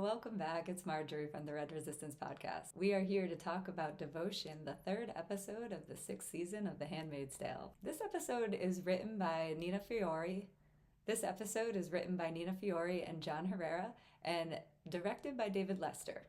welcome back. It's Marjorie from the Red Reisistance Podcast. We are here to talk about Devotion, the third episode of the sixth season of The Handmaid's Tale. This episode is written by Nina Fiore. And John Herrera, and directed by David Lester.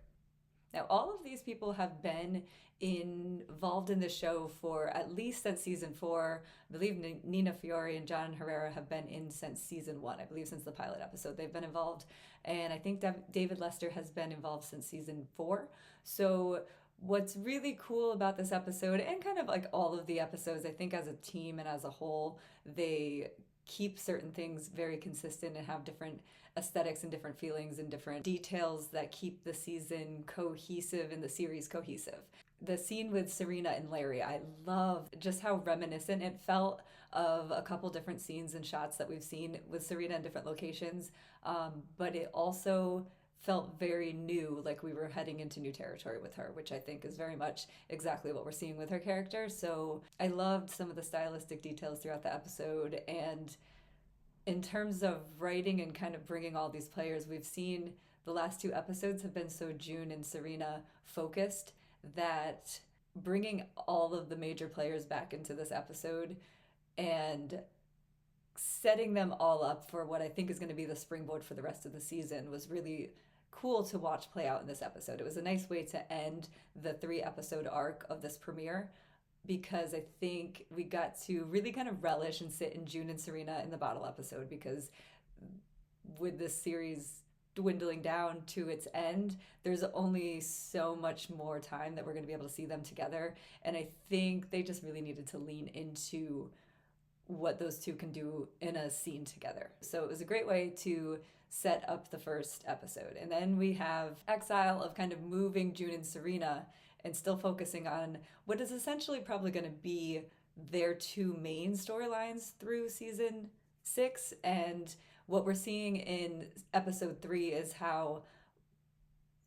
Now, all of these people have been involved in the show for at least since season 4. I believe Nina Fiore and John Herrera have been in since season 1. I believe since the pilot episode they've been involved. And I think David Lester has been involved since season 4. So what's really cool about this episode, and kind of like all of the episodes, I think as a team and as a whole, they keep certain things very consistent and have different aesthetics and different feelings and different details that keep the season cohesive and the series cohesive. The scene with Serena and Larry, I love just how reminiscent it felt of a couple different scenes and shots that we've seen with Serena in different locations, but it also felt very new, like we were heading into new territory with her, which I think is very much exactly what we're seeing with her character. So I loved some of the stylistic details throughout the episode. And in terms of writing and kind of bringing all these players, we've seen the last 2 episodes have been so June and Serena focused that bringing all of the major players back into this episode and setting them all up for what I think is going to be the springboard for the rest of the season was really cool to watch play out in this episode. It was a nice way to end the 3-episode arc of this premiere, because I think we got to really kind of relish and sit in June and Serena in the bottle episode, because with this series dwindling down to its end, there's only so much more time that we're going to be able to see them together. And I think they just really needed to lean into what those two can do in a scene together. So it was a great way to set up the first episode. And then we have exile of kind of moving June and Serena and still focusing on what is essentially probably going to be their 2 main storylines through season 6. And what we're seeing in episode 3 is how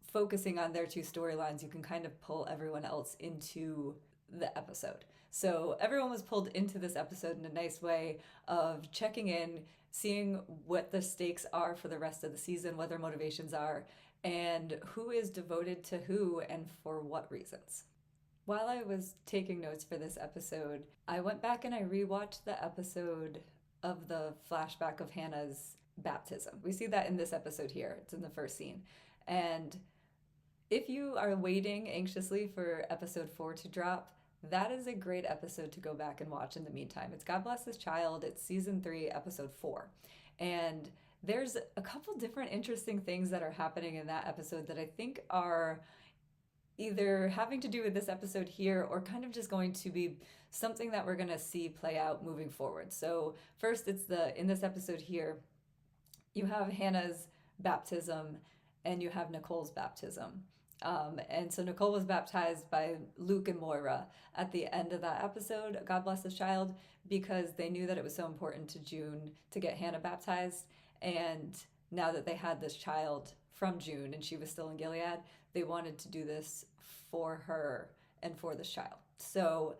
focusing on their 2 storylines, you can kind of pull everyone else into the episode. So everyone was pulled into this episode in a nice way of checking in, seeing what the stakes are for the rest of the season, what their motivations are, and who is devoted to who and for what reasons. While I was taking notes for this episode, I went back and I rewatched the episode of the flashback of Hannah's baptism. We see that in this episode here. It's in the first scene. And if you are waiting anxiously for episode 4 to drop, that is a great episode to go back and watch in the meantime. It's God Bless His Child. It's season 3, episode 4. And there's a couple different interesting things that are happening in that episode that I think are either having to do with this episode here or kind of just going to be something that we're going to see play out moving forward. So first, in this episode here, you have Hannah's baptism and you have Nicole's baptism. And so Nicole was baptized by Luke and Moira at the end of that episode, God Bless His Child, because they knew that it was so important to June to get Hannah baptized. And now that they had this child from June and she was still in Gilead, they wanted to do this for her and for this child. So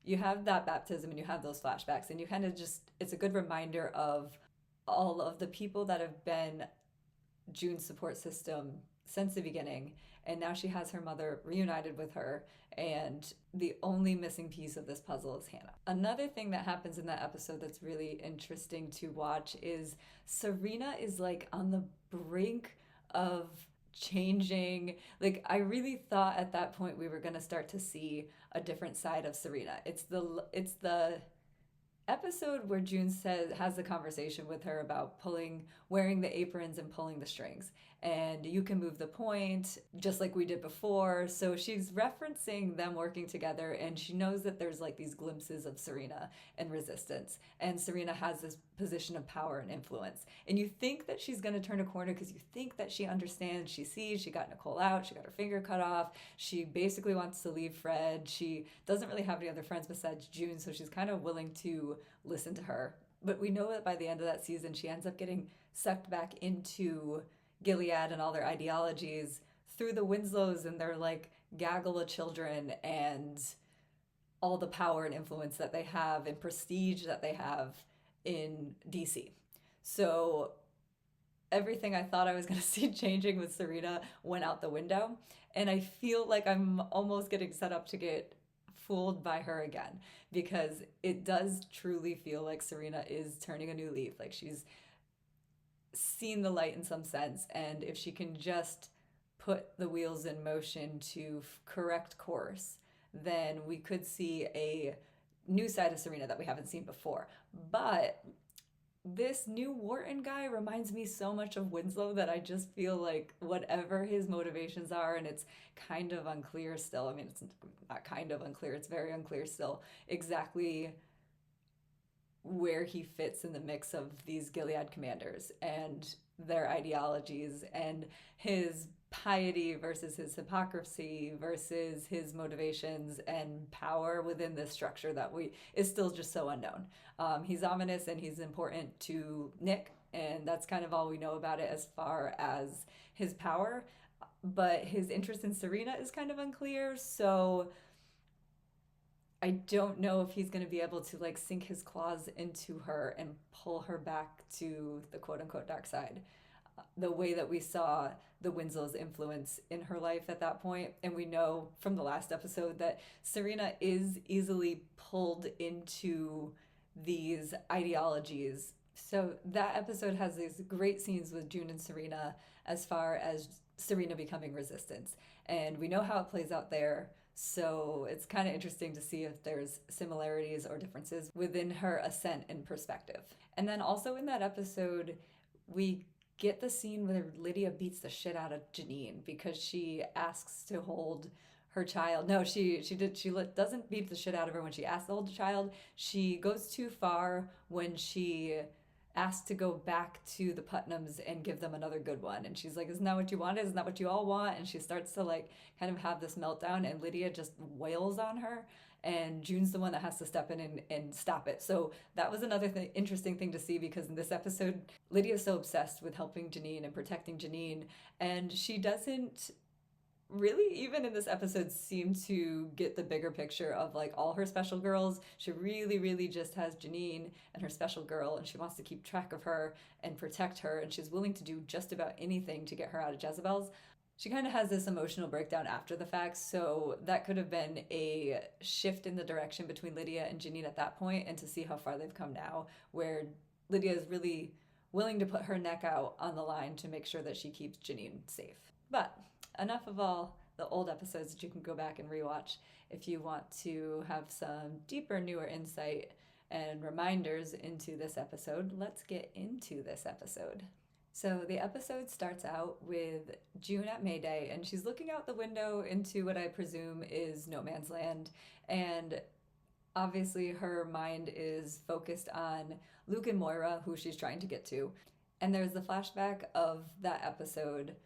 you have that baptism and you have those flashbacks, and you kind of it's a good reminder of all of the people that have been June's support system since the beginning, and now she has her mother reunited with her, and the only missing piece of this puzzle is Hannah. Another thing that happens in that episode that's really interesting to watch is Serena is like on the brink of changing. Like, I really thought at that point we were going to start to see a different side of Serena. It's the episode where June has the conversation with her about wearing the aprons and pulling the strings, and you can move the point just like we did before. So she's referencing them working together, and she knows that there's like these glimpses of Serena and resistance, and Serena has this position of power and influence, and you think that she's going to turn a corner because you think that she understands. She sees she got Nicole out, she got her finger cut off, she basically wants to leave Fred, she doesn't really have any other friends besides June, so she's kind of willing to listen to her. But we know that by the end of that season, she ends up getting sucked back into Gilead and all their ideologies through the Winslows and their like gaggle of children and all the power and influence that they have and prestige that they have in DC. So everything I thought I was going to see changing with Serena went out the window. And I feel like I'm almost getting set up to get fooled by her again, because it does truly feel like Serena is turning a new leaf. Like she's seen the light in some sense. And if she can just put the wheels in motion to correct course, then we could see a new side of Serena that we haven't seen before. But this new Wharton guy reminds me so much of Winslow that I just feel like whatever his motivations are, and it's kind of unclear still. I mean, it's not kind of unclear, it's very unclear still exactly where he fits in the mix of these Gilead commanders and their ideologies, and his piety versus his hypocrisy versus his motivations and power within this structure that is still just so unknown. He's ominous and he's important to Nick, and that's kind of all we know about it as far as his power. But his interest in Serena is kind of unclear, so I don't know if he's going to be able to like sink his claws into her and pull her back to the quote unquote dark side, the way that we saw the Winslow's influence in her life at that point. And we know from the last episode that Serena is easily pulled into these ideologies. So that episode has these great scenes with June and Serena as far as Serena becoming resistance. And we know how it plays out there. So it's kind of interesting to see if there's similarities or differences within her ascent in perspective. And then also in that episode, we get the scene where Lydia beats the shit out of Janine because she asks to hold her child. No, she doesn't beat the shit out of her when she asks to hold the child. She goes too far when she asked to go back to the Putnams and give them another good one. And she's like, isn't that what you wanted? Isn't that what you all want? And she starts to like kind of have this meltdown, and Lydia just wails on her. And June's the one that has to step in and stop it. So that was another interesting thing to see, because in this episode, Lydia's so obsessed with helping Janine and protecting Janine, and she doesn't really, even in this episode, seem to get the bigger picture of like all her special girls. She really just has Janine and her special girl, and she wants to keep track of her and protect her, and she's willing to do just about anything to get her out of Jezebel's. She kind of has this emotional breakdown after the fact, so that could have been a shift in the direction between Lydia and Janine at that point, and to see how far they've come now, where Lydia is really willing to put her neck out on the line to make sure that she keeps Janine safe. But enough of all the old episodes that you can go back and rewatch if you want to have some deeper, newer insight and reminders into this episode. Let's get into this episode. So the episode starts out with June at May Day, and she's looking out the window into what I presume is no man's land. And obviously her mind is focused on Luke and Moira, who she's trying to get to. And there's the flashback of that episode,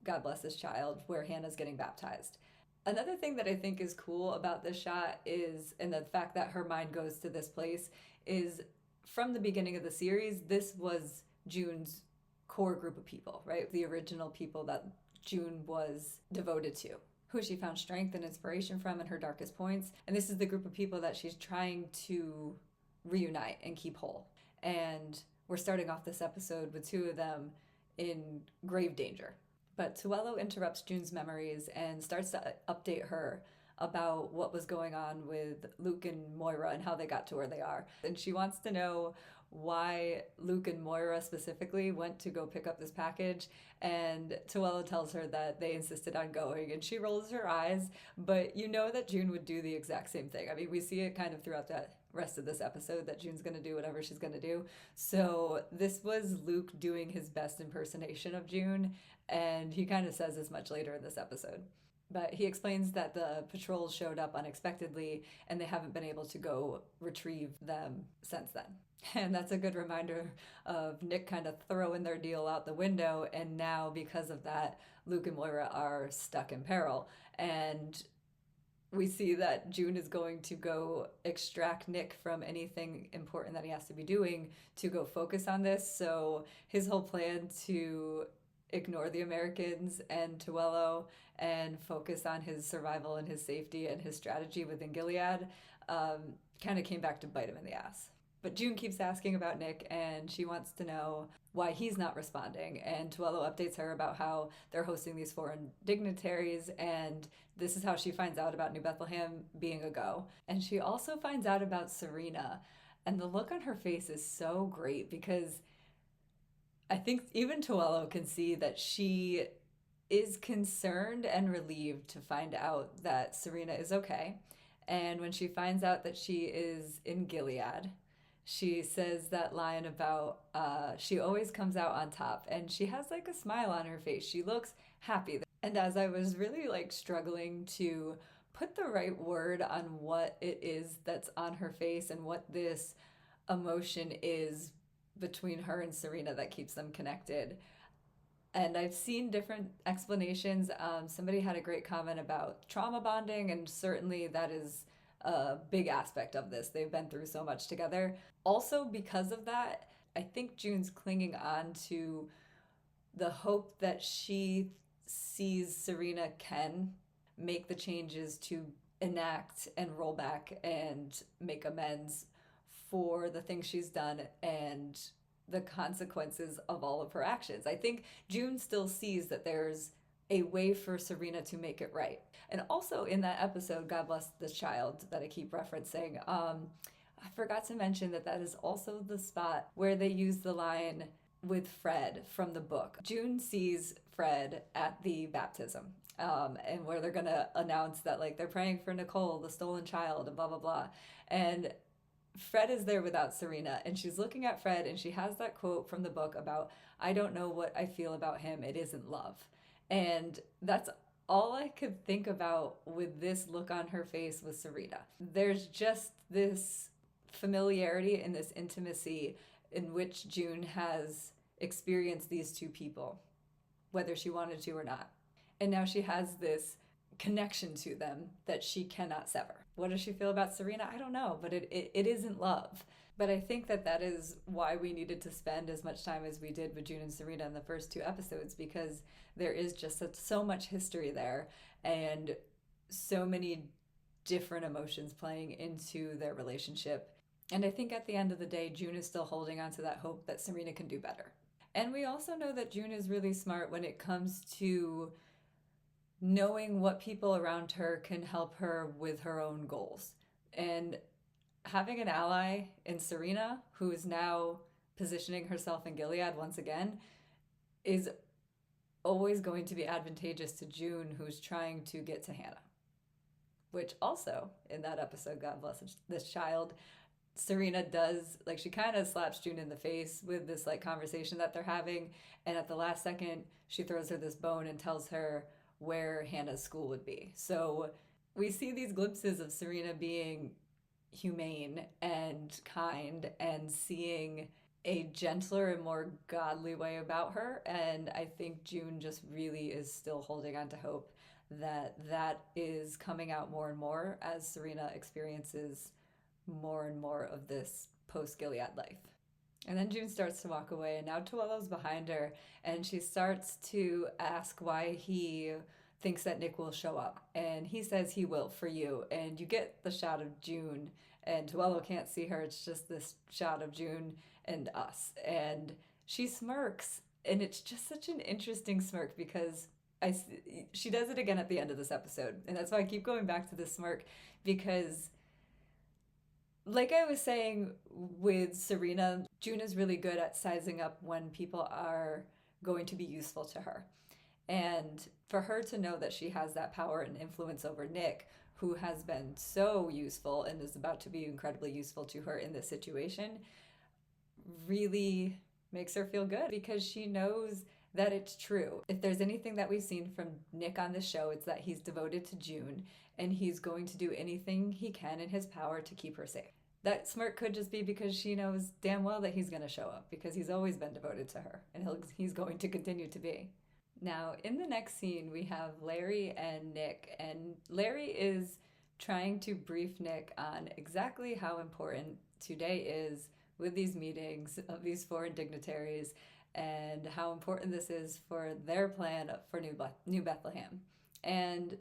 God Bless This Child, where Hannah's getting baptized. Another thing that I think is cool about this shot is, and the fact that her mind goes to this place, is from the beginning of the series, this was June's core group of people, right? The original people that June was devoted to, who she found strength and inspiration from in her darkest points. And this is the group of people that she's trying to reunite and keep whole. And we're starting off this episode with two of them in grave danger. But Tuello interrupts June's memories and starts to update her about what was going on with Luke and Moira and how they got to where they are. And she wants to know why Luke and Moira specifically went to go pick up this package, and Tuello tells her that they insisted on going, and she rolls her eyes, but you know that June would do the exact same thing. I mean, we see it kind of throughout the rest of this episode that June's going to do whatever she's going to do. So this was Luke doing his best impersonation of June, and he kind of says as much later in this episode. But he explains that the patrol showed up unexpectedly and they haven't been able to go retrieve them since then. And that's a good reminder of Nick kind of throwing their deal out the window. And now, because of that, Luke and Moira are stuck in peril. And we see that June is going to go extract Nick from anything important that he has to be doing to go focus on this. So his whole plan to ignore the Americans and Tuello and focus on his survival and his safety and his strategy within Gilead kind of came back to bite him in the ass. But June keeps asking about Nick, and she wants to know why he's not responding. And Tuello updates her about how they're hosting these foreign dignitaries, and this is how she finds out about New Bethlehem being a go. And she also finds out about Serena. And the look on her face is so great because I think even Tuello can see that she is concerned and relieved to find out that Serena is okay. And when she finds out that she is in Gilead, she says that line about she always comes out on top, and she has like a smile on her face. She looks happy. And as I was really like struggling to put the right word on what it is that's on her face and what this emotion is between her and Serena that keeps them connected. And I've seen different explanations. Somebody had a great comment about trauma bonding, and certainly that is a big aspect of this. They've been through so much together. Also, because of that, I think June's clinging on to the hope that she sees Serena can make the changes to enact and roll back and make amends for the things she's done and the consequences of all of her actions. I think June still sees that there's a way for Serena to make it right. And also in that episode, God Bless the Child, that I keep referencing, I forgot to mention that that is also the spot where they use the line with Fred from the book. June sees Fred at the baptism, and where they're gonna announce that like they're praying for Nicole, the stolen child, and blah blah blah. And Fred is there without Serena, and she's looking at Fred, and she has that quote from the book about, I don't know what I feel about him, it isn't love. And that's all I could think about with this look on her face with Serena. There's just this familiarity and this intimacy in which June has experienced these two people, whether she wanted to or not. And now she has this connection to them that she cannot sever. What does she feel about Serena? I don't know, but it isn't love. But I think that that is why we needed to spend as much time as we did with June and Serena in the first two episodes, because there is just so much history there and so many different emotions playing into their relationship. And I think at the end of the day, June is still holding on to that hope that Serena can do better. And we also know that June is really smart when it comes to knowing what people around her can help her with her own goals. And having an ally in Serena, who is now positioning herself in Gilead once again, is always going to be advantageous to June, who's trying to get to Hannah. Which also, in that episode, God Bless this Child, Serena does, like, she kind of slaps June in the face with this, like, conversation that they're having, and at the last second, she throws her this bone and tells her where Hannah's school would be. So we see these glimpses of Serena being humane and kind and seeing a gentler and more godly way about her. And I think June just really is still holding on to hope that that is coming out more and more as Serena experiences more and more of this post-Gilead life. And then June starts to walk away, and now Tuello's behind her, and she starts to ask why he thinks that Nick will show up. And he says he will for you. And you get the shot of June, and Tuello can't see her. It's just this shot of June and us. And she smirks, and it's just such an interesting smirk because she does it again at the end of this episode. And that's why I keep going back to this smirk, because like I was saying with Serena, June is really good at sizing up when people are going to be useful to her. And for her to know that she has that power and influence over Nick, who has been so useful and is about to be incredibly useful to her in this situation, really makes her feel good because she knows that it's true. If there's anything that we've seen from Nick on this show, it's that he's devoted to June and he's going to do anything he can in his power to keep her safe. That smirk could just be because she knows damn well that he's going to show up because he's always been devoted to her and he's going to continue to be. Now, in the next scene, we have Larry and Nick, and Larry is trying to brief Nick on exactly how important today is with these meetings of these foreign dignitaries and how important this is for their plan for New Bethlehem. And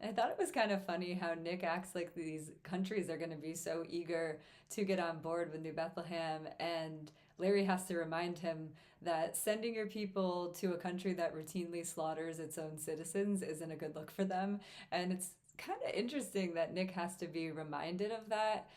I thought it was kind of funny how Nick acts like these countries are going to be so eager to get on board with New Bethlehem, and Larry has to remind him that sending your people to a country that routinely slaughters its own citizens isn't a good look for them. And it's kind of interesting that Nick has to be reminded of that.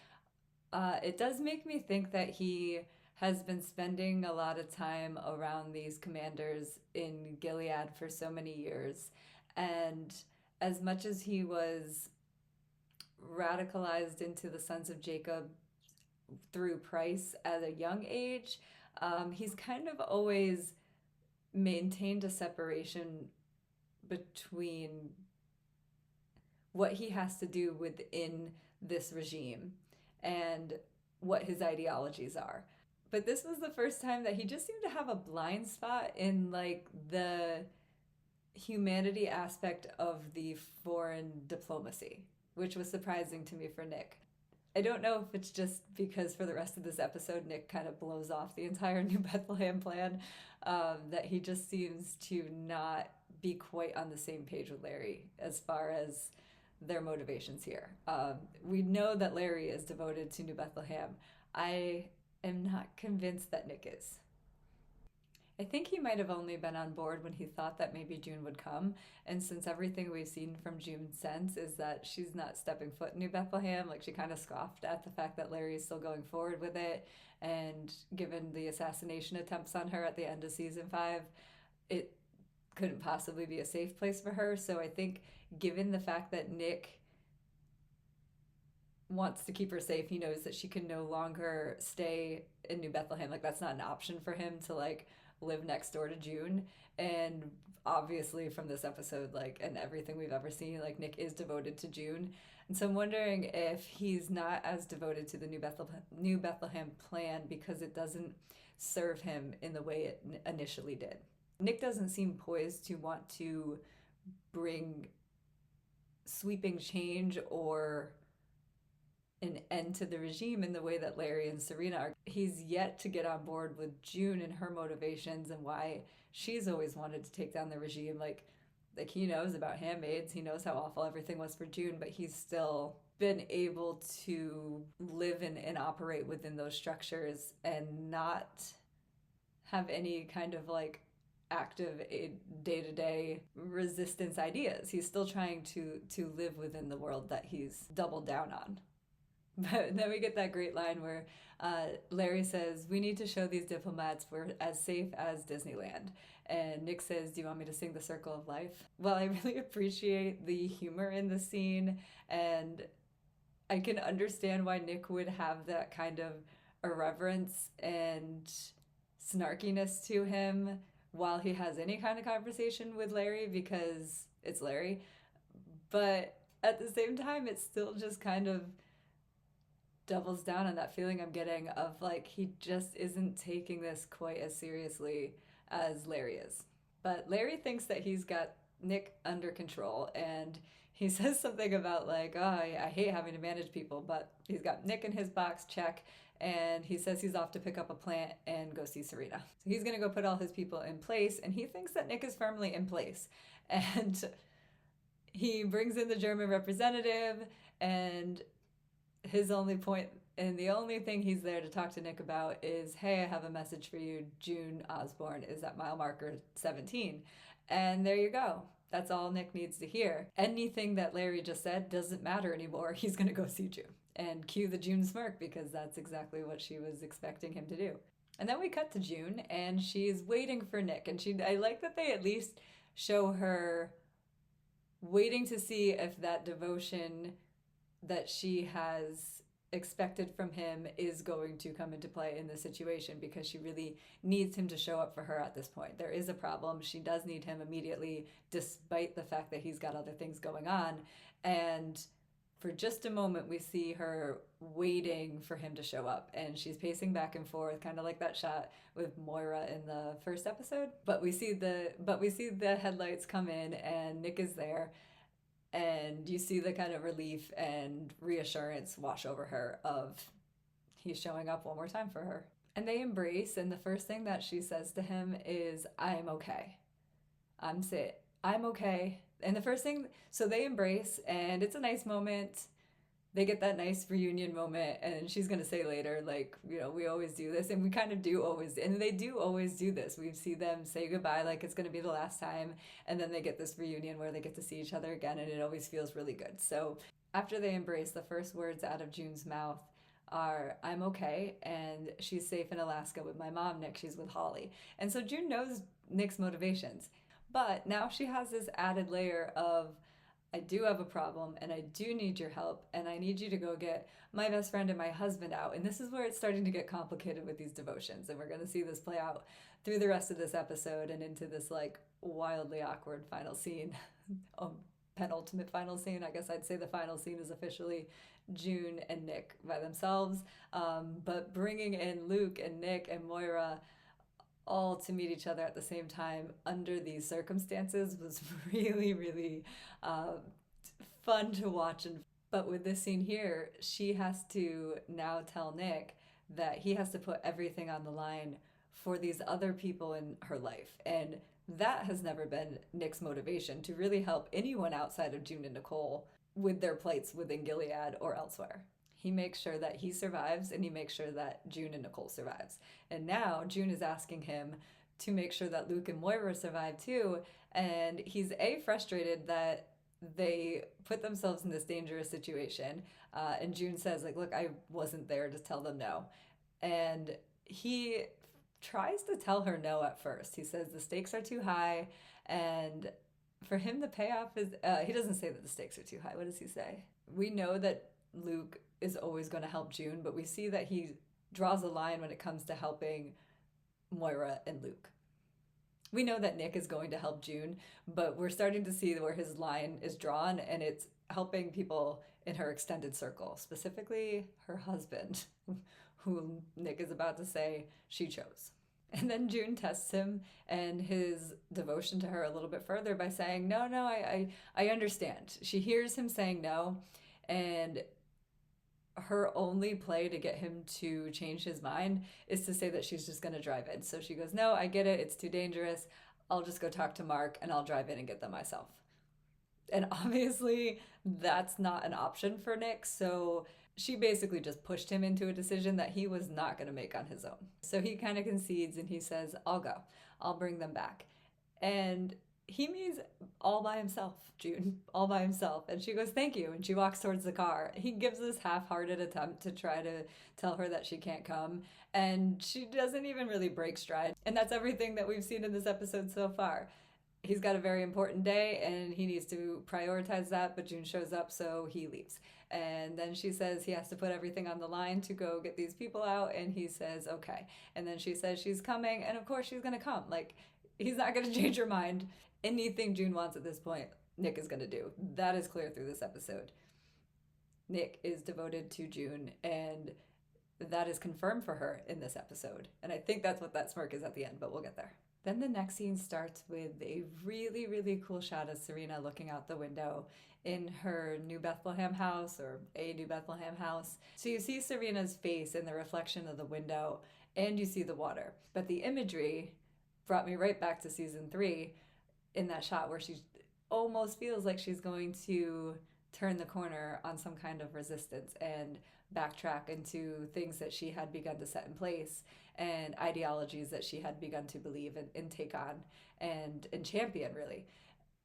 It does make me think that he has been spending a lot of time around these commanders in Gilead for so many years. And as much as he was radicalized into the sons of Jacob through Price at a young age, he's kind of always maintained a separation between what he has to do within this regime and what his ideologies are. But this was the first time that he just seemed to have a blind spot in like the humanity aspect of the foreign diplomacy, which was surprising to me for Nick. I don't know if it's just because for the rest of this episode, Nick kind of blows off the entire New Bethlehem plan, that he just seems to not be quite on the same page with Larry as far as their motivations here. We know that Larry is devoted to New Bethlehem. I am not convinced that Nick is. I think he might have only been on board when he thought that maybe June would come. And since everything we've seen from June since is that she's not stepping foot in New Bethlehem, like she kind of scoffed at the fact that Larry is still going forward with it. And given the assassination attempts on her at the end of season 5, it couldn't possibly be a safe place for her. So I think given the fact that Nick wants to keep her safe, he knows that she can no longer stay in New Bethlehem. Like that's not an option for him to like live next door to June. And obviously from this episode, like, and everything we've ever seen, like Nick is devoted to June. And so I'm wondering if he's not as devoted to the New Bethlehem plan because it doesn't serve him in the way it initially did. Nick doesn't seem poised to want to bring sweeping change or an end to the regime in the way that Larry and Serena are. He's yet to get on board with June and her motivations and why she's always wanted to take down the regime. Like he knows about Handmaids, he knows how awful everything was for June, but he's still been able to live and operate within those structures and not have any kind of like active day-to-day resistance ideas. He's still trying to live within the world that he's doubled down on. But then we get that great line where Larry says, we need to show these diplomats we're as safe as Disneyland. And Nick says, do you want me to sing The Circle of Life? Well, I really appreciate the humor in the scene, and I can understand why Nick would have that kind of irreverence and snarkiness to him while he has any kind of conversation with Larry, because it's Larry. But at the same time, it's still just kind of doubles down on that feeling I'm getting of like he just isn't taking this quite as seriously as Larry is. But Larry thinks that he's got Nick under control, and he says something about like, oh, I hate having to manage people, but he's got Nick in his box, check. And he says he's off to pick up a plant and go see Serena. So he's going to go put all his people in place, and he thinks that Nick is firmly in place. And he brings in the German representative, and his only point and the only thing he's there to talk to Nick about is, hey, I have a message for you. June Osborne is at mile marker 17. And there you go. That's all Nick needs to hear. Anything that Larry just said doesn't matter anymore. He's going to go see June. And cue the June smirk, because that's exactly what she was expecting him to do. And then we cut to June, and she's waiting for Nick. And I like that they at least show her waiting to see if that devotion that she has expected from him is going to come into play in this situation, because she really needs him to show up for her at this point. There is a problem. She does need him immediately, despite the fact that he's got other things going on. And for just a moment, we see her waiting for him to show up, and she's pacing back and forth, kind of like that shot with Moira in the first episode. But we see the headlights come in, and Nick is there. And you see the kind of relief and reassurance wash over her of he's showing up one more time for her. And they embrace, and the first thing that she says to him is, I'm okay. I'm I'm okay. And the first thing, so they embrace, and it's a nice moment. They get that nice reunion moment, and she's going to say later, like, we always do this, and we kind of do always, and they do always do this. We see them say goodbye like it's going to be the last time, and then they get this reunion where they get to see each other again, and it always feels really good. So after they embrace, the first words out of June's mouth are, I'm okay, and she's safe in Alaska with my mom, Nick. She's with Holly. And so June knows Nick's motivations, but now she has this added layer of, I do have a problem, and I do need your help, and I need you to go get my best friend and my husband out. And this is where it's starting to get complicated with these devotions, and we're going to see this play out through the rest of this episode and into this like wildly awkward final scene. Penultimate final scene. I guess I'd say the final scene is officially June and Nick by themselves, but bringing in Luke and Nick and Moira all to meet each other at the same time under these circumstances was really, really fun to watch. But with this scene here, she has to now tell Nick that he has to put everything on the line for these other people in her life. And that has never been Nick's motivation, to really help anyone outside of June and Nicole with their plights within Gilead or elsewhere. He makes sure that he survives, and he makes sure that June and Nicole survives. And now June is asking him to make sure that Luke and Moira survive too. And he's frustrated that they put themselves in this dangerous situation. And June says, like, look, I wasn't there to tell them no. And he tries to tell her no at first. He says the stakes are too high, and for him the payoff is, he doesn't say that the stakes are too high. What does he say? We know that Luke is always going to help June, but we see that he draws a line when it comes to helping Moira and Luke. We know that Nick is going to help June, but we're starting to see where his line is drawn, and it's helping people in her extended circle, specifically her husband, who Nick is about to say she chose. And then June tests him and his devotion to her a little bit further by saying, no, I understand. She hears him saying no, and her only play to get him to change his mind is to say that she's just going to drive in. So she goes, no, I get it. It's too dangerous. I'll just go talk to Mark, and I'll drive in and get them myself. And obviously that's not an option for Nick. So she basically just pushed him into a decision that he was not going to make on his own. So he kind of concedes, and he says, I'll go. I'll bring them back. And he means all by himself, June, all by himself. And she goes, thank you. And she walks towards the car. He gives this half-hearted attempt to try to tell her that she can't come. And she doesn't even really break stride. And that's everything that we've seen in this episode so far. He's got a very important day, and he needs to prioritize that, but June shows up, so he leaves. And then she says he has to put everything on the line to go get these people out, and he says, okay. And then she says she's coming, and of course she's going to come. Like, he's not going to change her mind. Anything June wants at this point, Nick is going to do. That is clear through this episode. Nick is devoted to June, and that is confirmed for her in this episode. And I think that's what that smirk is at the end, but we'll get there. Then the next scene starts with a really, really cool shot of Serena looking out the window in her New Bethlehem house, or a New Bethlehem house. So you see Serena's face in the reflection of the window, and you see the water. But the imagery brought me right back to season 3 in that shot where she almost feels like she's going to turn the corner on some kind of resistance and backtrack into things that she had begun to set in place and ideologies that she had begun to believe and take on and champion, really.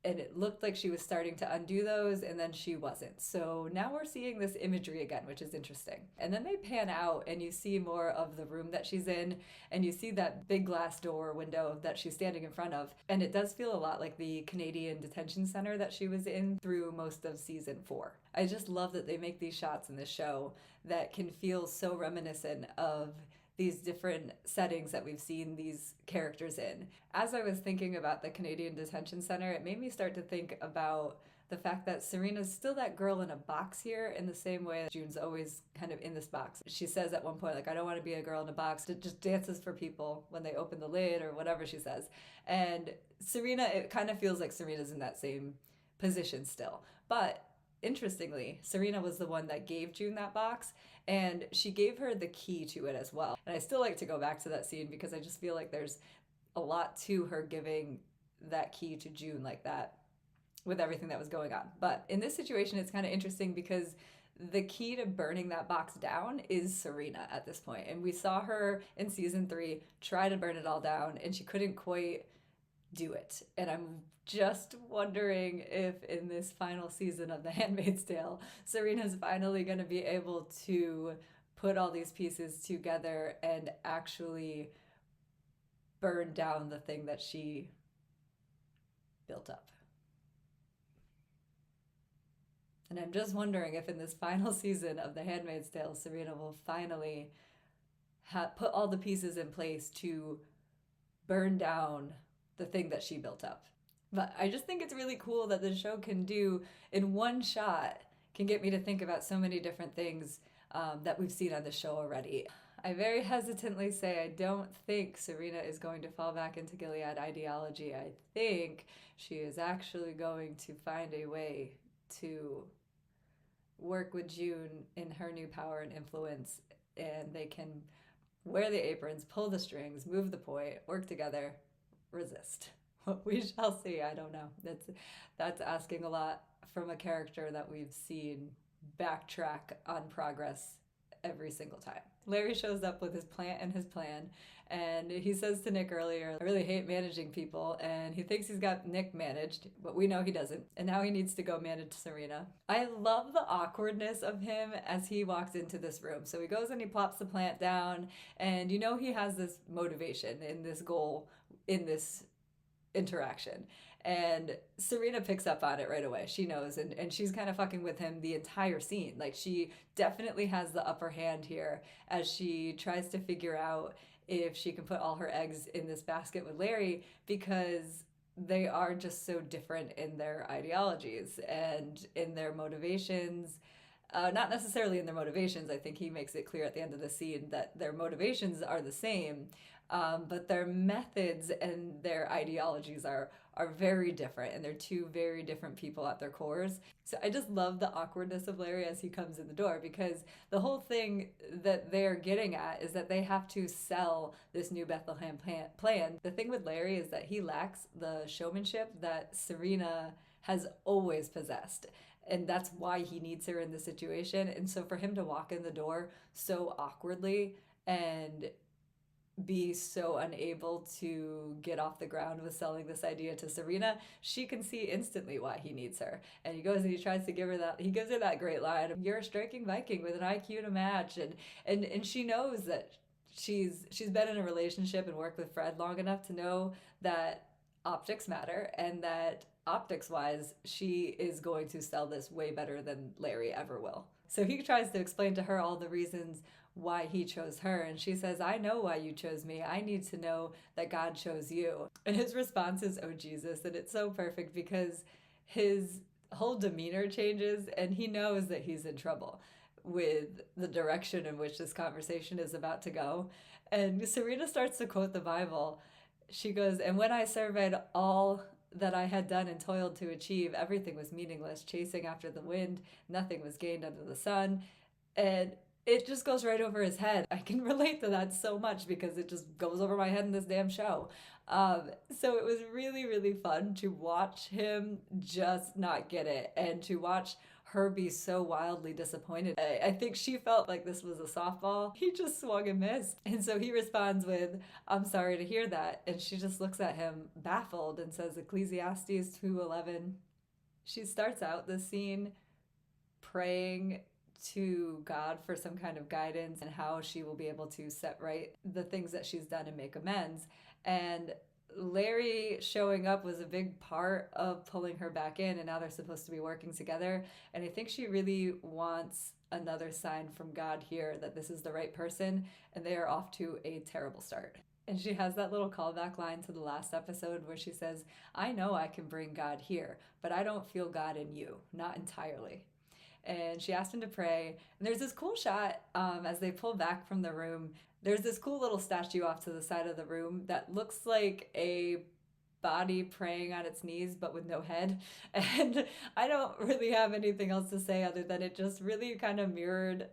And it looked like she was starting to undo those, and then she wasn't. So now we're seeing this imagery again, which is interesting. And then they pan out, and you see more of the room that she's in, and you see that big glass door window that she's standing in front of. And it does feel a lot like the Canadian detention center that she was in through most of season 4. I just love that they make these shots in this show that can feel so reminiscent of these different settings that we've seen these characters in. As I was thinking about the Canadian Detention Center, it made me start to think about the fact that Serena's still that girl in a box here, in the same way that June's always kind of in this box. She says at one point, like, I don't want to be a girl in a box. It just dances for people when they open the lid or whatever she says. And Serena, it kind of feels like Serena's in that same position still. But interestingly, Serena was the one that gave June that box, and she gave her the key to it as well. And I still like to go back to that scene because I just feel like there's a lot to her giving that key to June like that with everything that was going on. But in this situation, it's kind of interesting because the key to burning that box down is Serena at this point. And we saw her in season 3 try to burn it all down, and she couldn't quite do it. And I'm just wondering if in this final season of The Handmaid's Tale, Serena's finally going to be able to put all these pieces together and actually burn down the thing that she built up. And I'm just wondering if in this final season of The Handmaid's Tale, Serena will finally put all the pieces in place to burn down the thing that she built up. But I just think it's really cool that the show can do, in one shot, can get me to think about so many different things that we've seen on the show already. I very hesitantly say I don't think Serena is going to fall back into Gilead ideology. I think she is actually going to find a way to work with June in her new power and influence, and they can wear the aprons, pull the strings, move the point, work together, resist. We shall see. I don't know. That's asking a lot from a character that we've seen backtrack on progress every single time. Larry shows up with his plant and his plan, and he says to Nick earlier, I really hate managing people, and he thinks he's got Nick managed, but we know he doesn't, and now he needs to go manage Serena. I love the awkwardness of him as he walks into this room. So he goes and he plops the plant down, and you know he has this motivation and this goal in this interaction. And Serena picks up on it right away. She knows, and she's kind of fucking with him the entire scene. Like, she definitely has the upper hand here as she tries to figure out if she can put all her eggs in this basket with Larry, because they are just so different in their ideologies and in their motivations. Not necessarily in their motivations. I think he makes it clear at the end of the scene that their motivations are the same, but their methods and their ideologies are very different, and they're two very different people at their cores. So I just love the awkwardness of Larry as he comes in the door, because the whole thing that they're getting at is that they have to sell this new Bethlehem plan. The thing with Larry is that he lacks the showmanship that Serena has always possessed. And that's why he needs her in the situation. And so for him to walk in the door so awkwardly and be so unable to get off the ground with selling this idea to Serena, she can see instantly why he needs her. And he goes and he tries to give her that, he gives her that great line, you're a striking Viking with an IQ to match. And she knows that she's been in a relationship and worked with Fred long enough to know that optics matter, and that optics wise, she is going to sell this way better than Larry ever will. So he tries to explain to her all the reasons why he chose her, and she says, I know why you chose me. I need to know that God chose you. And his response is, oh Jesus. And it's so perfect because his whole demeanor changes, and he knows that he's in trouble with the direction in which this conversation is about to go. And Serena starts to quote the Bible. She goes, and when I surveyed all that I had done and toiled to achieve, everything was meaningless, chasing after the wind, nothing was gained under the sun. And it just goes right over his head. I can relate to that so much because it just goes over my head in this damn show. So it was really, really fun to watch him just not get it, and to watch her be so wildly disappointed. I think she felt like this was a softball. He just swung and missed. And so he responds with, I'm sorry to hear that. And she just looks at him baffled and says, Ecclesiastes 2:11. She starts out the scene praying to God for some kind of guidance and how she will be able to set right the things that she's done and make amends. And Larry showing up was a big part of pulling her back in, and now they're supposed to be working together. And I think she really wants another sign from God here that this is the right person, and they are off to a terrible start. And she has that little callback line to the last episode where she says, I know I can bring God here, but I don't feel God in you, not entirely. And she asked him to pray. And there's this cool shot as they pull back from the room. There's this cool little statue off to the side of the room that looks like a body praying on its knees, but with no head. And I don't really have anything else to say other than it just really kind of mirrored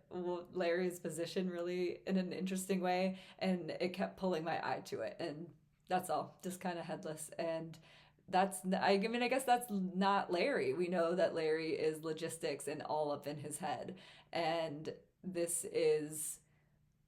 Larry's position really in an interesting way. And it kept pulling my eye to it. And that's all, just kind of headless. And I mean, I guess that's not Larry. We know that Larry is logistics and all up in his head. And this is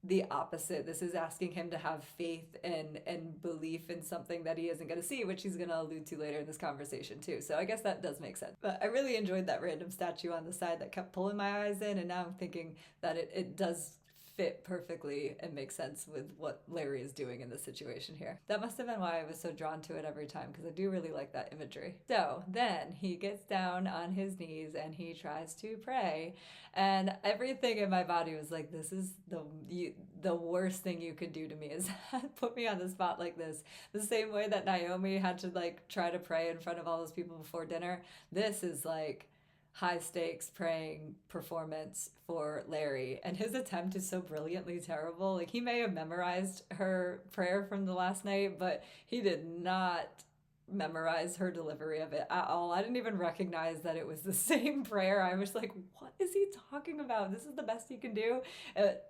the opposite. This is asking him to have faith and belief in something that he isn't going to see, which he's going to allude to later in this conversation too. So I guess that does make sense. But I really enjoyed that random statue on the side that kept pulling my eyes in, and now I'm thinking that it does fit perfectly and make sense with what Larry is doing in this situation here. That must have been why I was so drawn to it every time, because I do really like that imagery. So then he gets down on his knees and he tries to pray, and everything in my body was like, this is the worst thing you could do to me, is put me on the spot like this. The same way that Naomi had to like try to pray in front of all those people before dinner. This is like high stakes praying performance for Larry, and his attempt is so brilliantly terrible. Like, he may have memorized her prayer from the last night, but he did not memorize her delivery of it at all. I didn't even recognize that it was the same prayer. I was like, what is he talking about? This is the best he can do.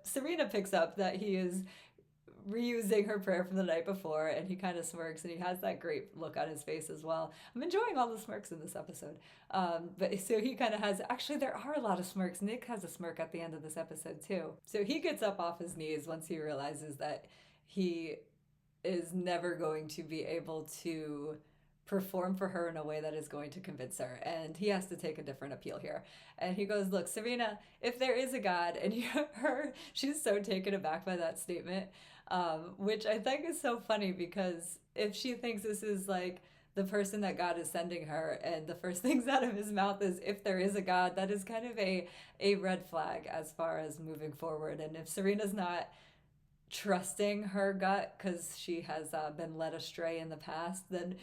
Serena picks up that he is reusing her prayer from the night before, and he kind of smirks, and he has that great look on his face as well. I'm enjoying all the smirks in this episode. But so he kind of has, actually there are a lot of smirks. Nick has a smirk at the end of this episode too. So he gets up off his knees once he realizes that he is never going to be able to perform for her in a way that is going to convince her, and he has to take a different appeal here. And he goes, look, Serena, if there is a God, and she's so taken aback by that statement, which I think is so funny, because if she thinks this is like the person that God is sending her, and the first things out of his mouth is, if there is a God, that is kind of a red flag as far as moving forward. And if Serena's not trusting her gut because she has been led astray in the past, then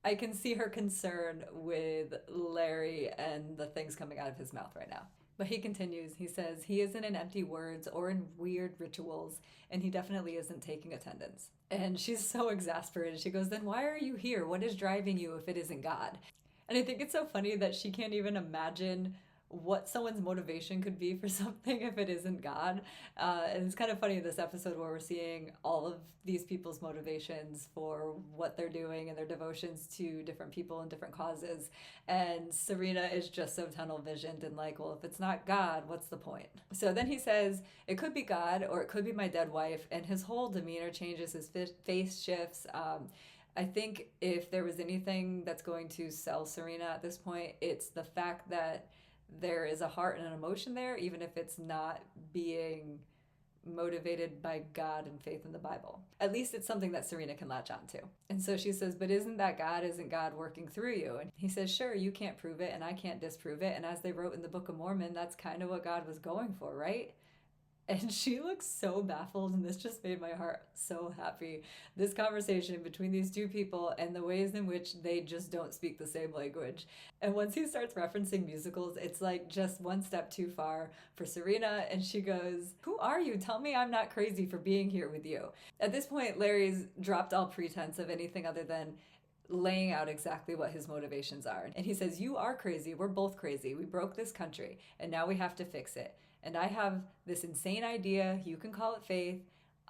I can see her concern with Larry and the things coming out of his mouth right now. But he continues, he says, he isn't in empty words or in weird rituals, and he definitely isn't taking attendance. And she's so exasperated. She goes, then why are you here? What is driving you if it isn't God? And I think it's so funny that she can't even imagine what someone's motivation could be for something if it isn't God. And it's kind of funny in this episode where we're seeing all of these people's motivations for what they're doing and their devotions to different people and different causes. And Serena is just so tunnel visioned and like, well, if it's not God, what's the point? So then he says, it could be God or it could be my dead wife. And his whole demeanor changes, his face shifts. I think if there was anything that's going to sell Serena at this point, it's the fact that there is a heart and an emotion there, even if it's not being motivated by God and faith in the Bible. At least it's something that Serena can latch on to. And so she says, but isn't that God? Isn't God working through you? And he says, sure, you can't prove it and I can't disprove it. And as they wrote in the Book of Mormon, that's kind of what God was going for, right? And she looks so baffled, and this just made my heart so happy. This conversation between these two people and the ways in which they just don't speak the same language. And once he starts referencing musicals, it's like just one step too far for Serena, and she goes, who are you? Tell me I'm not crazy for being here with you. At this point, Larry's dropped all pretense of anything other than laying out exactly what his motivations are. And he says, you are crazy. We're both crazy. We broke this country, and now we have to fix it. And I have this insane idea. You can call it faith.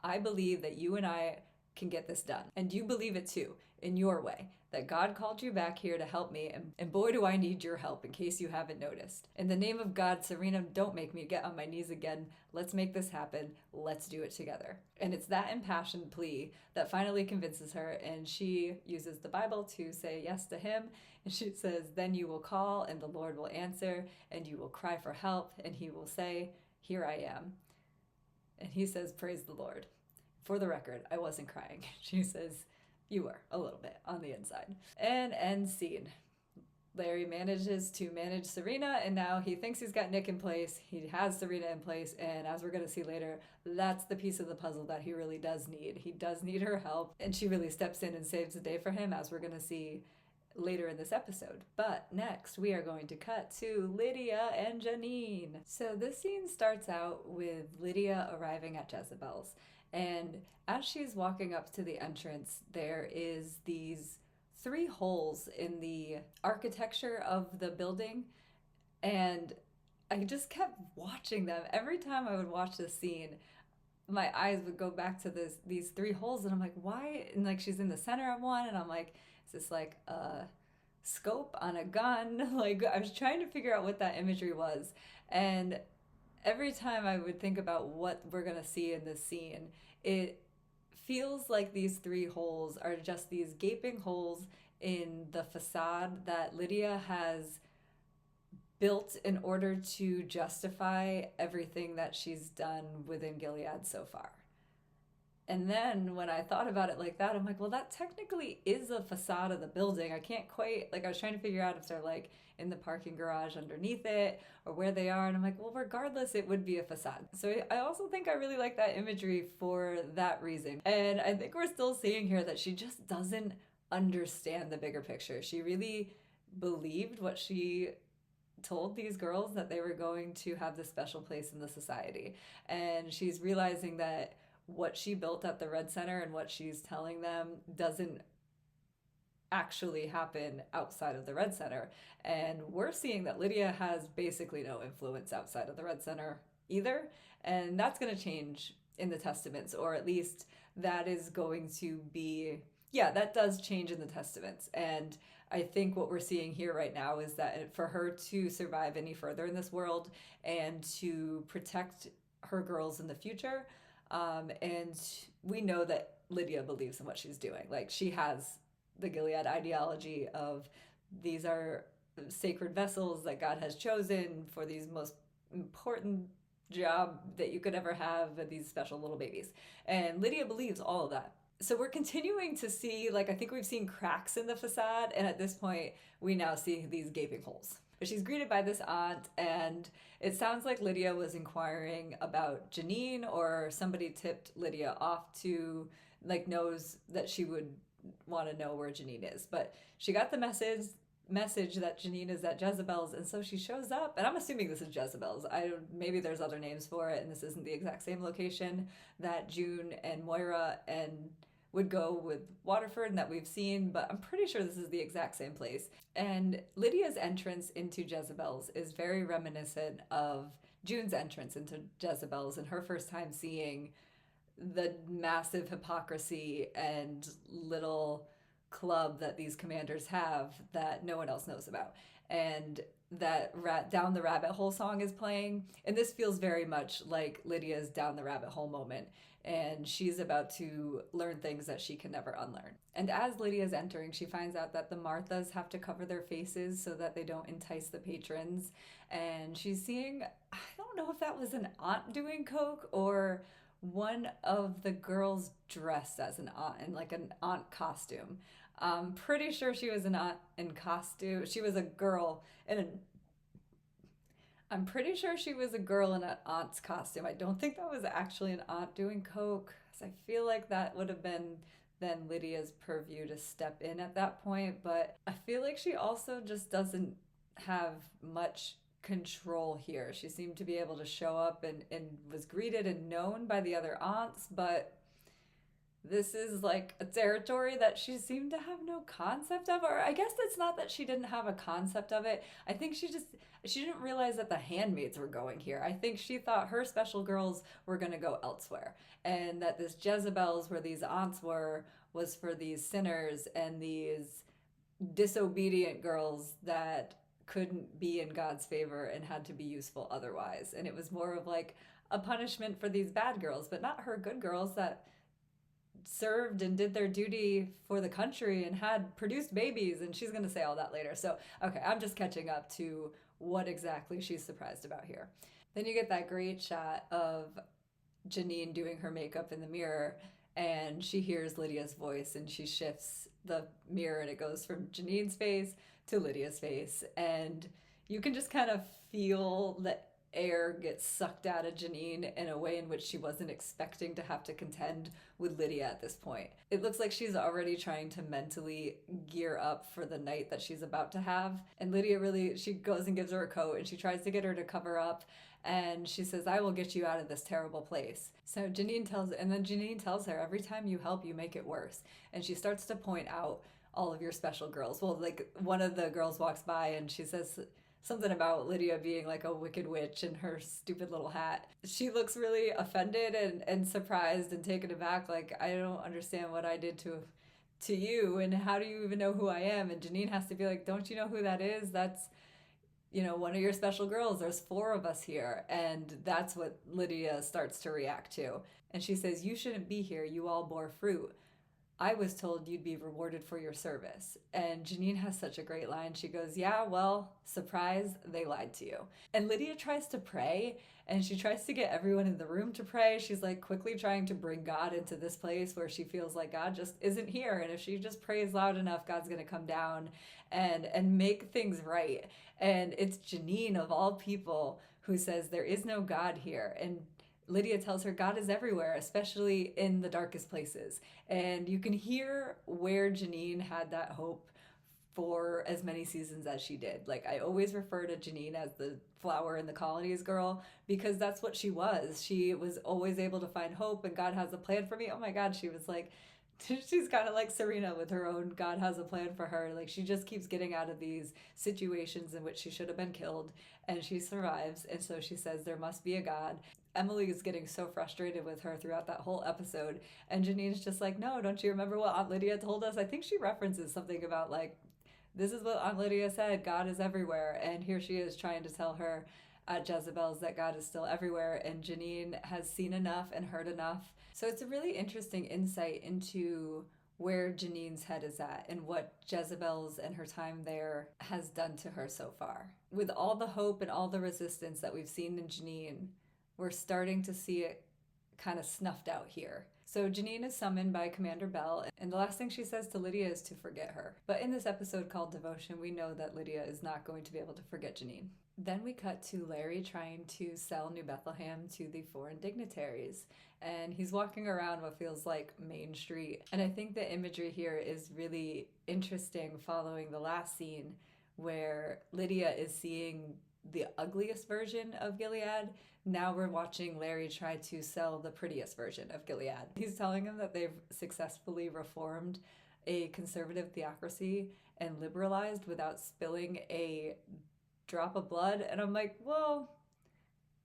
I believe that you and I can get this done. And you believe it too, in your way, that God called you back here to help me. And boy, do I need your help, in case you haven't noticed. In the name of God, Serena, don't make me get on my knees again. Let's make this happen. Let's do it together. And it's that impassioned plea that finally convinces her. And she uses the Bible to say yes to him. And she says, then you will call and the Lord will answer, and you will cry for help, and he will say, here I am. And he says, praise the Lord. For the record, I wasn't crying. She says, you were a little bit on the inside. And end scene. Larry manages to manage Serena, and now he thinks he's got Nick in place. He has Serena in place, and as we're going to see later, that's the piece of the puzzle that he really does need. He does need her help, and she really steps in and saves the day for him, as we're going to see later in this episode. But next, we are going to cut to Lydia and Janine. So this scene starts out with Lydia arriving at Jezebel's, and as she's walking up to the entrance, there is these 3 holes in the architecture of the building, and I just kept watching them. Every time I would watch this scene, my eyes would go back to these 3 holes, and I'm like, why? And like, she's in the center of one, and I'm like, Is this like a scope on a gun? Like, I was trying to figure out what that imagery was. And every time I would think about what we're going to see in this scene, it feels like these three holes are just these gaping holes in the facade that Lydia has built in order to justify everything that she's done within Gilead so far. And then when I thought about it like that, I'm like, well, that technically is a facade of the building. I can't quite, like, I was trying to figure out if they're like in the parking garage underneath it or where they are. And I'm like, well, regardless, it would be a facade. So I also think I really like that imagery for that reason. And I think we're still seeing here that she just doesn't understand the bigger picture. She really believed what she told these girls, that they were going to have this special place in the society. And she's realizing that what she built at the Red Center and what she's telling them doesn't actually happen outside of the Red Center. And we're seeing that Lydia has basically no influence outside of the Red Center either. And that's going to change in the Testaments, or at least that is going to be, yeah, that does change in the Testaments. And I think what we're seeing here right now is that for her to survive any further in this world and to protect her girls in the future, and we know that Lydia believes in what she's doing. Like, she has the Gilead ideology of these are sacred vessels that God has chosen for these most important job that you could ever have, these special little babies. And Lydia believes all of that. So we're continuing to see, like, I think we've seen cracks in the facade, and at this point, we now see these gaping holes. But she's greeted by this aunt, and it sounds like Lydia was inquiring about Janine, or somebody tipped Lydia off to, like, knows that she would want to know where Janine is. But she got the message that Janine is at Jezebel's, and so she shows up, and I'm assuming this is Jezebel's. Maybe there's other names for it, and this isn't the exact same location that June and Moira and would go with Waterford and that we've seen, but I'm pretty sure this is the exact same place. And Lydia's entrance into Jezebel's is very reminiscent of June's entrance into Jezebel's and her first time seeing the massive hypocrisy and little club that these commanders have that no one else knows about. And that Down the Rabbit Hole song is playing, and this feels very much like Lydia's Down the Rabbit Hole moment, and she's about to learn things that she can never unlearn. And as Lydia's entering, she finds out that the Marthas have to cover their faces so that they don't entice the patrons, and she's seeing, I don't know if that was an aunt doing coke or one of the girls dressed as an aunt in like an aunt costume. I'm pretty sure she was an aunt in costume. She was a girl in an I'm pretty sure she was a girl in an aunt's costume. I don't think that was actually an aunt doing coke, because I feel like that would have been then Lydia's purview to step in at that point. But I feel like she also just doesn't have much control here. She seemed to be able to show up and was greeted and known by the other aunts, but this is like a territory that she seemed to have no concept of. Or I guess it's not that she didn't have a concept of it. I think she didn't realize that the handmaids were going here. I think she thought her special girls were going to go elsewhere, and that this Jezebel's, where these aunts were, was for these sinners and these disobedient girls that couldn't be in God's favor and had to be useful otherwise. And it was more of like a punishment for these bad girls, but not her good girls that served and did their duty for the country and had produced babies. And she's going to say all that later. So, okay, I'm just catching up to what exactly she's surprised about here. Then you get that great shot of Janine doing her makeup in the mirror, and she hears Lydia's voice, and she shifts the mirror, and it goes from Janine's face to Lydia's face. And you can just kind of feel the air get sucked out of Janine in a way in which she wasn't expecting to have to contend with Lydia at this point. It looks like she's already trying to mentally gear up for the night that she's about to have. And Lydia she goes and gives her a coat, and she tries to get her to cover up. And she says, I will get you out of this terrible place. So Janine tells her, every time you help, you make it worse. And she starts to point out all of your special girls. Well, like, one of the girls walks by and she says something about Lydia being like a wicked witch in her stupid little hat. She looks really offended and surprised and taken aback. Like, I don't understand what I did to to you, and how do you even know who I am? And Janine has to be like, don't you know who that is? That's, one of your special girls. There's 4 of us here. And that's what Lydia starts to react to. And she says, you shouldn't be here. You all bore fruit. I was told you'd be rewarded for your service. And Janine has such a great line. She goes, yeah, well, surprise, they lied to you. And Lydia tries to pray, and she tries to get everyone in the room to pray. She's like quickly trying to bring God into this place where she feels like God just isn't here. And if she just prays loud enough, God's going to come down and make things right. And it's Janine, of all people, who says there is no God here. And Lydia tells her God is everywhere, especially in the darkest places. And you can hear where Janine had that hope for as many seasons as she did. Like, I always refer to Janine as the flower in the colonies girl, because that's what she was. She was always able to find hope, and God has a plan for me. Oh my God, she was like, she's kind of like Serena with her own God has a plan for her. Like, she just keeps getting out of these situations in which she should have been killed, and she survives. And so she says there must be a God. Emily is getting so frustrated with her throughout that whole episode, and Janine's just like, no, don't you remember what Aunt Lydia told us? I think she references something about like, this is what Aunt Lydia said, God is everywhere. And here she is trying to tell her at Jezebel's that God is still everywhere, and Janine has seen enough and heard enough. So it's a really interesting insight into where Janine's head is at and what Jezebel's and her time there has done to her so far. With all the hope and all the resistance that we've seen in Janine, we're starting to see it kind of snuffed out here. So Janine is summoned by Commander Bell, and the last thing she says to Lydia is to forget her. But in this episode called Devotion, we know that Lydia is not going to be able to forget Janine. Then we cut to Larry trying to sell New Bethlehem to the foreign dignitaries. And he's walking around what feels like Main Street. And I think the imagery here is really interesting following the last scene where Lydia is seeing the ugliest version of Gilead. Now we're watching Larry try to sell the prettiest version of Gilead. He's telling him that they've successfully reformed a conservative theocracy and liberalized without spilling a drop of blood. And I'm like, well,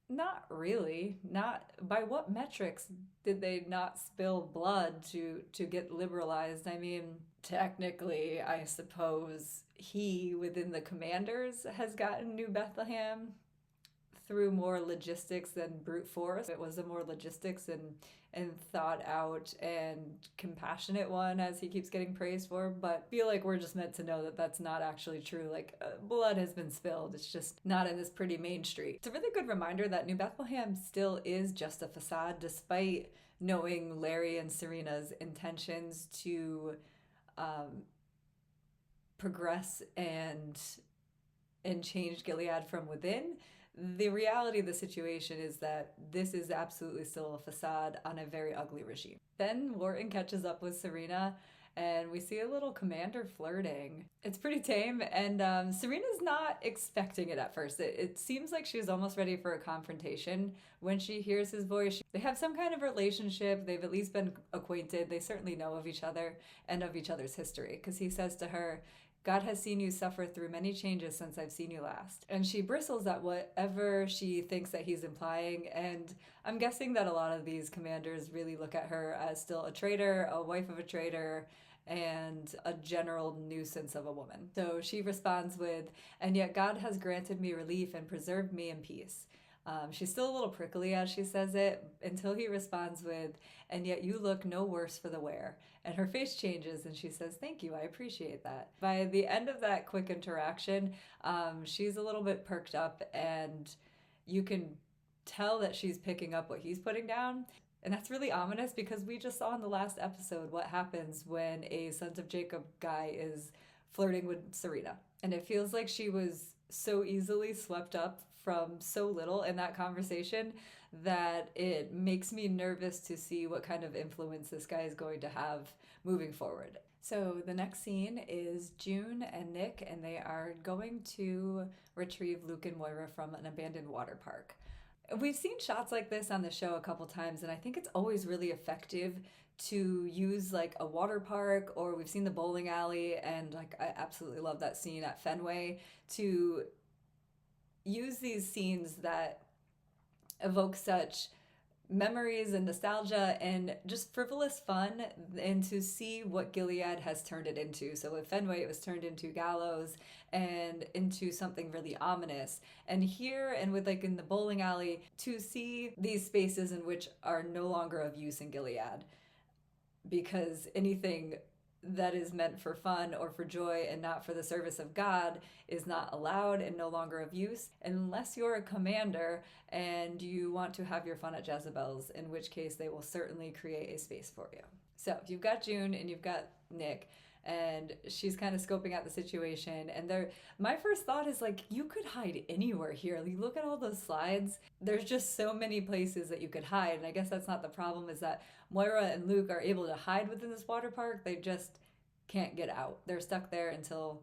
not really. Not by what metrics did they not spill blood to get liberalized? I mean, technically, I suppose he within the commanders has gotten New Bethlehem through more logistics than brute force. It was a more logistics and thought out and compassionate one, as he keeps getting praised for. But I feel like we're just meant to know that that's not actually true. Like, blood has been spilled. It's just not in this pretty main street. It's a really good reminder that New Bethlehem still is just a facade, despite knowing Larry and Serena's intentions to progress and change Gilead from within. The reality of the situation is that this is absolutely still a facade on a very ugly regime. Then Wharton catches up with Serena, and we see a little commander flirting. It's pretty tame, and Serena's not expecting it at first. It seems like she's almost ready for a confrontation when she hears his voice. They have some kind of relationship. They've at least been acquainted. They certainly know of each other and of each other's history, because he says to her, God has seen you suffer through many changes since I've seen you last. And she bristles at whatever she thinks that he's implying. And I'm guessing that a lot of these commanders really look at her as still a traitor, a wife of a traitor, and a general nuisance of a woman. So she responds with, and yet God has granted me relief and preserved me in peace. She's still a little prickly as she says it, until he responds with, and yet you look no worse for the wear. And her face changes and she says, thank you, I appreciate that. By the end of that quick interaction, she's a little bit perked up, and you can tell that she's picking up what he's putting down. And that's really ominous, because we just saw in the last episode what happens when a Sons of Jacob guy is flirting with Serena. And it feels like she was so easily swept up from so little in that conversation that it makes me nervous to see what kind of influence this guy is going to have moving forward. So the next scene is June and Nick, and they are going to retrieve Luke and Moira from an abandoned water park. We've seen shots like this on the show a couple times, and I think it's always really effective to use like a water park, or we've seen the bowling alley, and like I absolutely love that scene at Fenway, to use these scenes that evoke such memories and nostalgia and just frivolous fun, and to see what Gilead has turned it into. So with Fenway, it was turned into Gallows and into something really ominous. And here, and with like in the bowling alley, to see these spaces in which are no longer of use in Gilead, because anything that is meant for fun or for joy and not for the service of God is not allowed and no longer of use, unless you're a commander and you want to have your fun at Jezebel's, in which case they will certainly create a space for you. So you've got June and you've got Nick, and she's kind of scoping out the situation, and my first thought is like, you could hide anywhere here. Like, look at all those slides. There's just so many places that you could hide, and I guess that's not the problem, is that Moira and Luke are able to hide within this water park. They just can't get out. They're stuck there until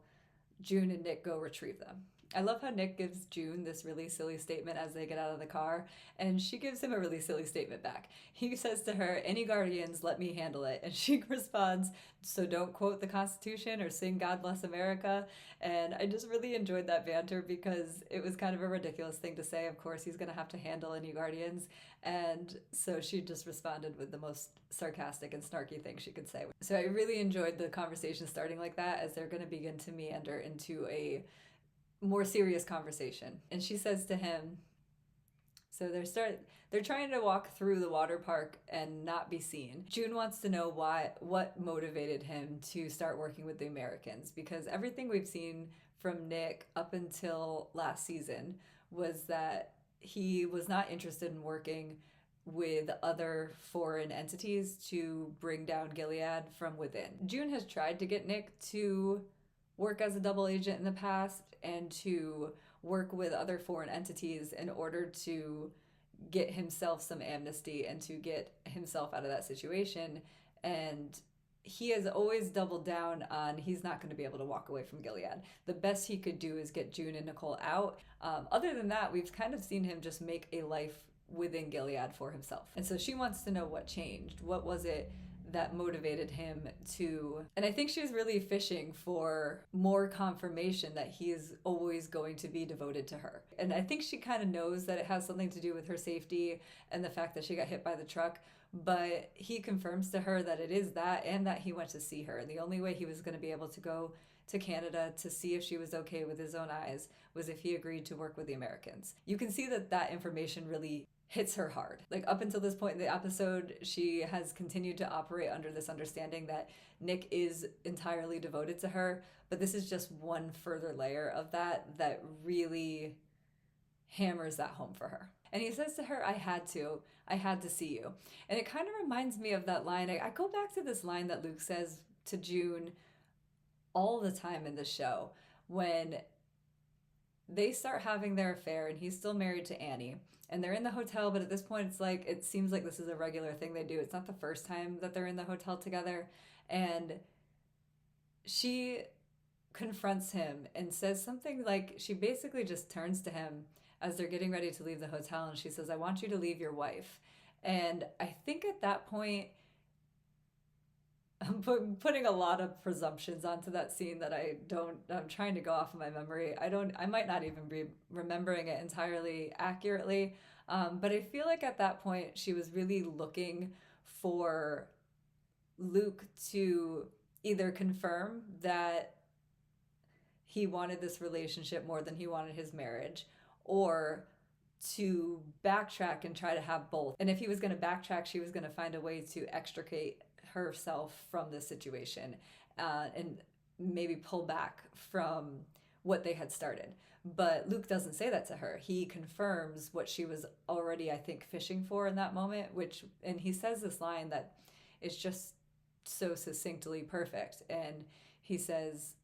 June and Nick go retrieve them. I love how Nick gives June this really silly statement as they get out of the car, and she gives him a really silly statement back. He says to her, "Any guardians, let me handle it." And she responds, "So don't quote the Constitution or sing God Bless America." And I just really enjoyed that banter because it was kind of a ridiculous thing to say. Of course, he's going to have to handle any guardians. And so she just responded with the most sarcastic and snarky thing she could say. So I really enjoyed the conversation starting like that, as they're going to begin to meander into a more serious conversation. And she says to him, so they're trying to walk through the water park and not be seen. June wants to know what motivated him to start working with the Americans, because everything we've seen from Nick up until last season was that he was not interested in working with other foreign entities to bring down Gilead from within. June has tried to get Nick to work as a double agent in the past and to work with other foreign entities in order to get himself some amnesty and to get himself out of that situation. And he has always doubled down on he's not going to be able to walk away from Gilead. The best he could do is get June and Nicole out. Other than that, we've kind of seen him just make a life within Gilead for himself. And so she wants to know what changed. What was it that motivated him to, and I think she's really fishing for more confirmation that he is always going to be devoted to her. And I think she kind of knows that it has something to do with her safety and the fact that she got hit by the truck, but he confirms to her that it is that, and that he went to see her. And the only way he was going to be able to go to Canada to see if she was okay with his own eyes was if he agreed to work with the Americans. You can see that information really hits her hard. Like, up until this point in the episode, she has continued to operate under this understanding that Nick is entirely devoted to her, but this is just one further layer of that really hammers that home for her. And he says to her, I had to see you. And it kind of reminds me of that line. I go back to this line that Luke says to June all the time in the show, when they start having their affair and he's still married to Annie. And they're in the hotel, but at this point, it seems like this is a regular thing they do. It's not the first time that they're in the hotel together. And she confronts him and says something like, she basically just turns to him as they're getting ready to leave the hotel, and she says, I want you to leave your wife. And I think at that point, I'm putting a lot of presumptions onto that scene that I'm trying to go off of my memory. I might not even be remembering it entirely accurately. But I feel like at that point, she was really looking for Luke to either confirm that he wanted this relationship more than he wanted his marriage, or to backtrack and try to have both. And if he was going to backtrack, she was going to find a way to extricate herself from this situation and maybe pull back from what they had started. But Luke doesn't say that to her. He confirms what she was already, I think, fishing for in that moment, and he says this line that is just so succinctly perfect. And he says,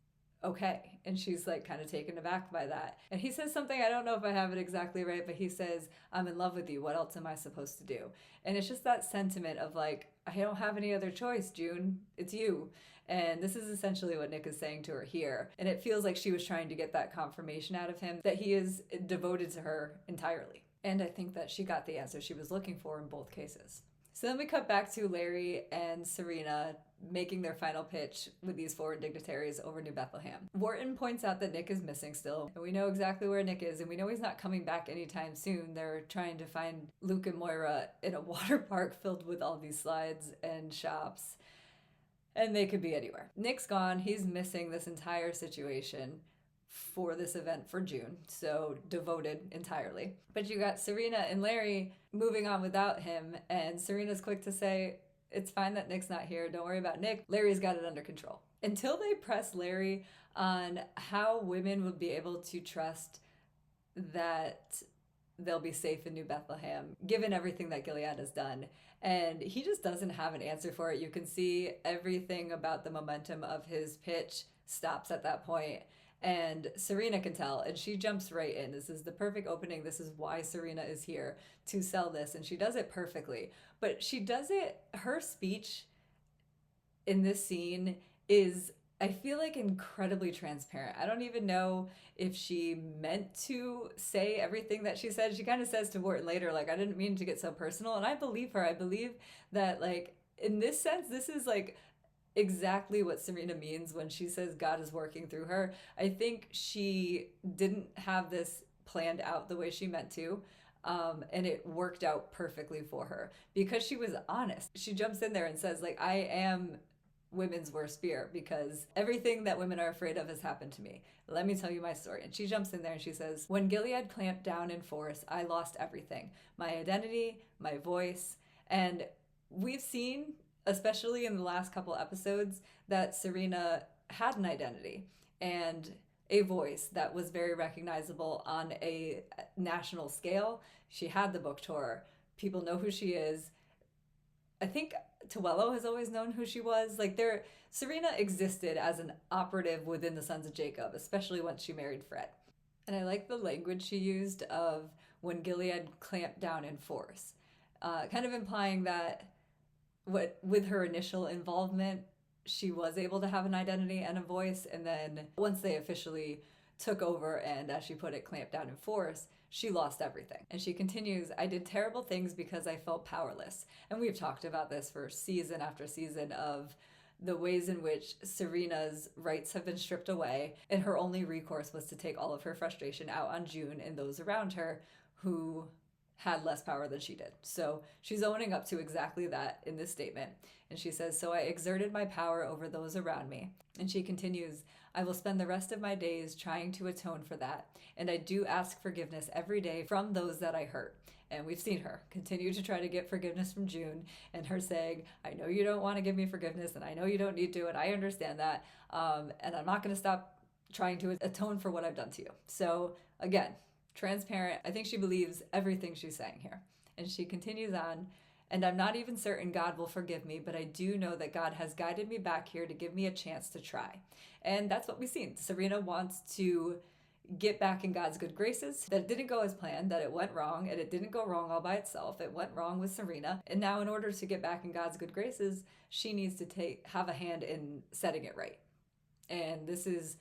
okay. And she's like kind of taken aback by that. And he says something, I don't know if I have it exactly right, but he says, I'm in love with you. What else am I supposed to do? And it's just that sentiment of like, I don't have any other choice, June. It's you. And this is essentially what Nick is saying to her here. And it feels like she was trying to get that confirmation out of him that he is devoted to her entirely. And I think that she got the answer she was looking for in both cases. So then we cut back to Larry and Serena making their final pitch with these foreign dignitaries over New Bethlehem. Wharton points out that Nick is missing still, and we know exactly where Nick is, and we know he's not coming back anytime soon. They're trying to find Luke and Moira in a water park filled with all these slides and shops, and they could be anywhere. Nick's gone. He's missing this entire situation for this event for June, so devoted entirely. But you got Serena and Larry moving on without him, and Serena's quick to say, it's fine that Nick's not here. Don't worry about Nick. Larry's got it under control. Until they press Larry on how women would be able to trust that they'll be safe in New Bethlehem, given everything that Gilead has done. And he just doesn't have an answer for it. You can see everything about the momentum of his pitch stops at that point. And Serena can tell, and she jumps right in. This is the perfect opening. This is why Serena is here, to sell this. And she does it perfectly. But she does it, her speech in this scene is, I feel like, incredibly transparent. I don't even know if she meant to say everything that she said. She kind of says to Wharton later, like, I didn't mean to get so personal. And I believe her. I believe that, like, in this sense, this is like exactly what Serena means when she says God is working through her. I think she didn't have this planned out the way she meant to. And it worked out perfectly for her because she was honest. She jumps in there and says, like, I am women's worst fear because everything that women are afraid of has happened to me. Let me tell you my story. And she jumps in there and she says, when Gilead clamped down in force, I lost everything. My identity, my voice. And we've seen, especially in the last couple episodes, that Serena had an identity and a voice that was very recognizable on a national scale. She had the book tour. People know who she is. I think Tuello has always known who she was. Like, Serena existed as an operative within the Sons of Jacob, especially once she married Fred. And I like the language she used of when Gilead clamped down in force, kind of implying that with her initial involvement, she was able to have an identity and a voice, and then once they officially took over and, as she put it, clamped down in force, she lost everything. And she continues, I did terrible things because I felt powerless. And we've talked about this for season after season of the ways in which Serena's rights have been stripped away, and her only recourse was to take all of her frustration out on June and those around her who had less power than she did. So she's owning up to exactly that in this statement. And she says, so I exerted my power over those around me. And she continues, I will spend the rest of my days trying to atone for that. And I do ask forgiveness every day from those that I hurt. And we've seen her continue to try to get forgiveness from June, and her saying, I know you don't want to give me forgiveness, and I know you don't need to, and I understand that. And I'm not going to stop trying to atone for what I've done to you. So again, transparent. I think she believes everything she's saying here. And she continues on, and I'm not even certain God will forgive me, but I do know that God has guided me back here to give me a chance to try. And that's what we've seen. Serena wants to get back in God's good graces, that it didn't go as planned, that it went wrong, and it didn't go wrong all by itself. It went wrong with Serena. And now in order to get back in God's good graces, she needs to have a hand in setting it right. And this is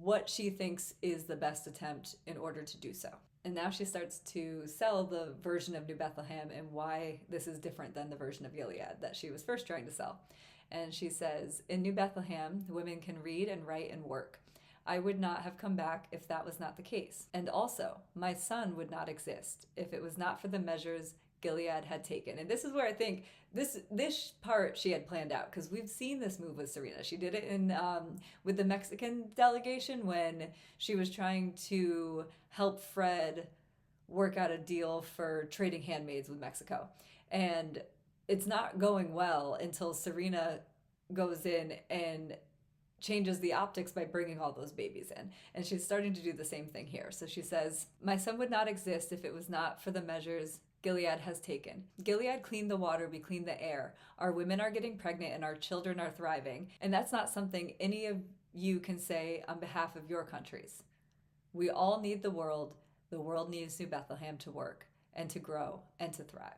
what she thinks is the best attempt in order to do so. And now she starts to sell the version of New Bethlehem and why this is different than the version of Gilead that she was first trying to sell. And she says, in New Bethlehem, women can read and write and work. I would not have come back if that was not the case. And also, my son would not exist if it was not for the measures Gilead had taken. And this is where I think this part she had planned out, because we've seen this move with Serena. She did it in with the Mexican delegation when she was trying to help Fred work out a deal for trading handmaids with Mexico. And it's not going well until Serena goes in and changes the optics by bringing all those babies in. And she's starting to do the same thing here. So she says, my son would not exist if it was not for the measures Gilead has taken. Gilead cleaned the water, we cleaned the air. Our women are getting pregnant and our children are thriving. And that's not something any of you can say on behalf of your countries. We all need the world. The world needs New Bethlehem to work and to grow and to thrive.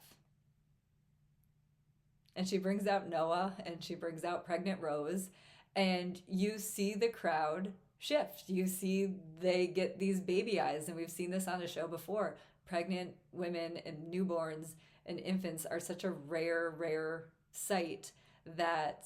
And she brings out Noah and she brings out pregnant Rose, and you see the crowd shift. You see they get these baby eyes, and we've seen this on the show before. Pregnant women and newborns and infants are such a rare sight that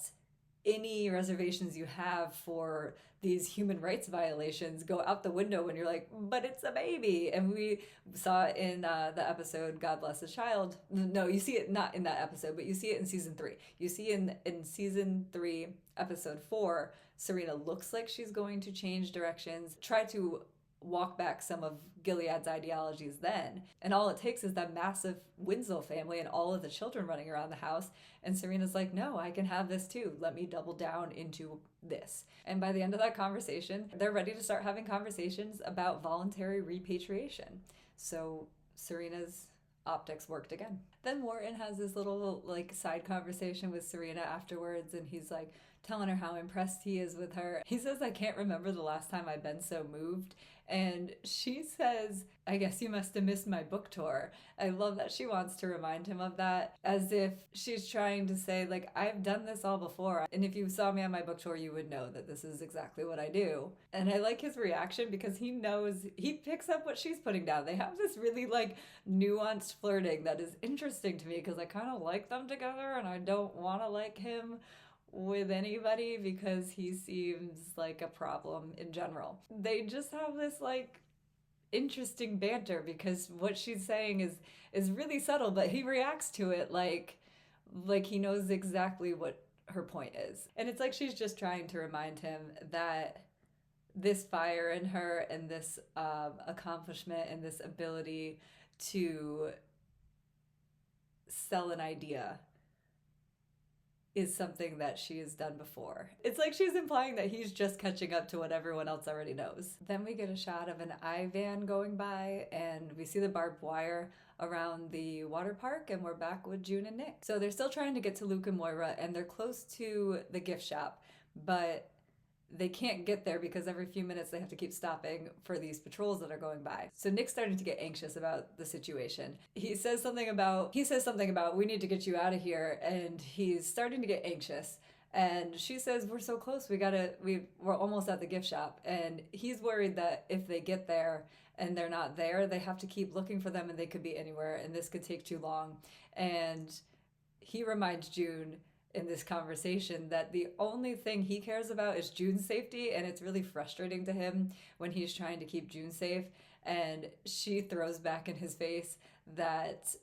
any reservations you have for these human rights violations go out the window when you're like, but it's a baby. And we saw it in the episode God Bless the Child. No, you see it not in that episode, but you see it in season 3. You see in season 3, episode 4, Serena looks like she's going to change directions, try to walk back some of Gilead's ideologies then. And all it takes is that massive Winslow family and all of the children running around the house. And Serena's like, no, I can have this too. Let me double down into this. And by the end of that conversation, they're ready to start having conversations about voluntary repatriation. So Serena's optics worked again. Then Morton has this little like side conversation with Serena afterwards, and he's like telling her how impressed he is with her. He says, I can't remember the last time I've been so moved. And she says, I guess you must have missed my book tour. I love that she wants to remind him of that, as if she's trying to say, like, I've done this all before. And if you saw me on my book tour, you would know that this is exactly what I do. And I like his reaction because he knows, he picks up what she's putting down. They have this really like nuanced flirting that is interesting to me because I kind of like them together and I don't want to like him with anybody because he seems like a problem in general. They just have this like interesting banter because what she's saying is really subtle, but he reacts to it like he knows exactly what her point is. And it's like she's just trying to remind him that this fire in her and this accomplishment and this ability to sell an idea is something that she has done before. It's like she's implying that he's just catching up to what everyone else already knows. Then we get a shot of an I van going by and we see the barbed wire around the water park, and we're back with June and Nick. So they're still trying to get to Luke and Moira, and they're close to the gift shop, but they can't get there because every few minutes they have to keep stopping for these patrols that are going by. So Nick's starting to get anxious about the situation. He says something about we need to get you out of here, and he's starting to get anxious. And she says, we're so close, we're almost at the gift shop. And he's worried that if they get there and they're not there, they have to keep looking for them and they could be anywhere and this could take too long. And he reminds June in this conversation that the only thing he cares about is June's safety, and it's really frustrating to him when he's trying to keep June safe. And she throws back in his face that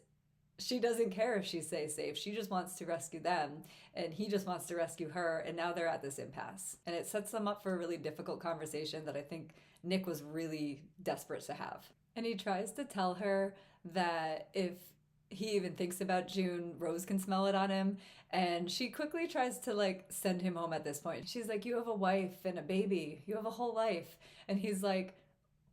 she doesn't care if she stays safe. She just wants to rescue them, and he just wants to rescue her, and now they're at this impasse. And it sets them up for a really difficult conversation that I think Nick was really desperate to have. And he tries to tell her that if he even thinks about June, Rose can smell it on him. And she quickly tries to like send him home at this point. She's like, you have a wife and a baby. You have a whole life. And he's like,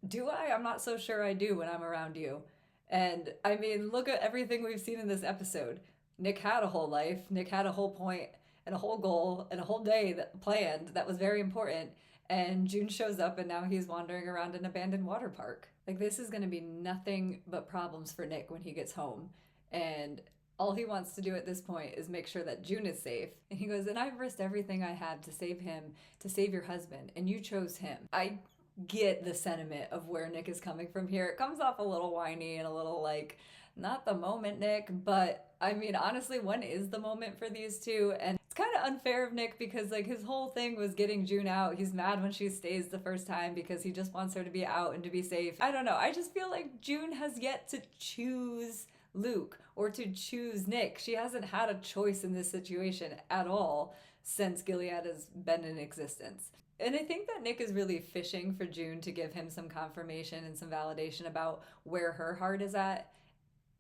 do I? I'm not so sure I do when I'm around you. And I mean, look at everything we've seen in this episode. Nick had a whole life. Nick had a whole point and a whole goal and a whole day planned that was very important. And June shows up and now he's wandering around an abandoned water park. Like, this is going to be nothing but problems for Nick when he gets home. And all he wants to do at this point is make sure that June is safe. And he goes, and I've risked everything I have to save him, to save your husband, and you chose him. I get the sentiment of where Nick is coming from here. It comes off a little whiny and a little like, not the moment, Nick, but I mean, honestly, when is the moment for these two? And it's kind of unfair of Nick because like his whole thing was getting June out. He's mad when she stays the first time because he just wants her to be out and to be safe. I don't know. I just feel like June has yet to choose Luke or to choose Nick. She hasn't had a choice in this situation at all since Gilead has been in existence. And I think that Nick is really fishing for June to give him some confirmation and some validation about where her heart is at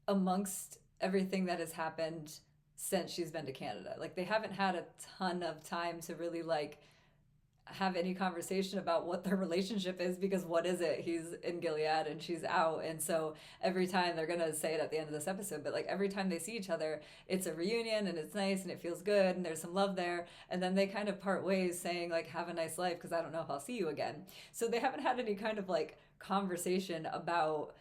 amongst everything that has happened since she's been to Canada. Like, they haven't had a ton of time to really like have any conversation about what their relationship is, because what is it? He's in Gilead and she's out. And so every time, they're gonna say it at the end of this episode, but like every time they see each other, it's a reunion and it's nice and it feels good and there's some love there. And then they kind of part ways saying like, have a nice life because I don't know if I'll see you again. So they haven't had any kind of like conversation about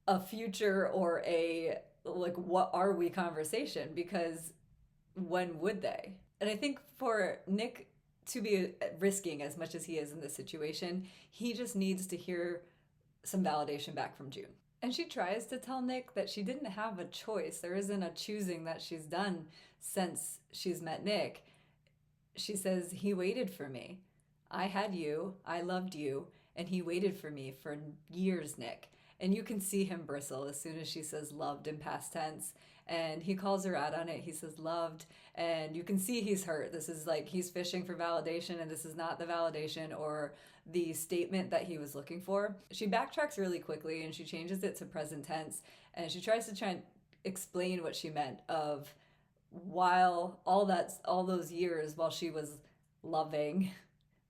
a future or a like what are we conversation, because when would they? And I think for Nick to be risking as much as he is in this situation, he just needs to hear some validation back from June. And she tries to tell Nick that she didn't have a choice. There isn't a choosing that she's done since she's met Nick. She says, he waited for me. I had you, I loved you, and he waited for me for years, Nick. And you can see him bristle as soon as she says loved in past tense. And he calls her out on it. He says loved. And you can see he's hurt. This is like he's fishing for validation, and this is not the validation or the statement that he was looking for. She backtracks really quickly and she changes it to present tense. And she tries to try and explain what she meant of while all those years while she was loving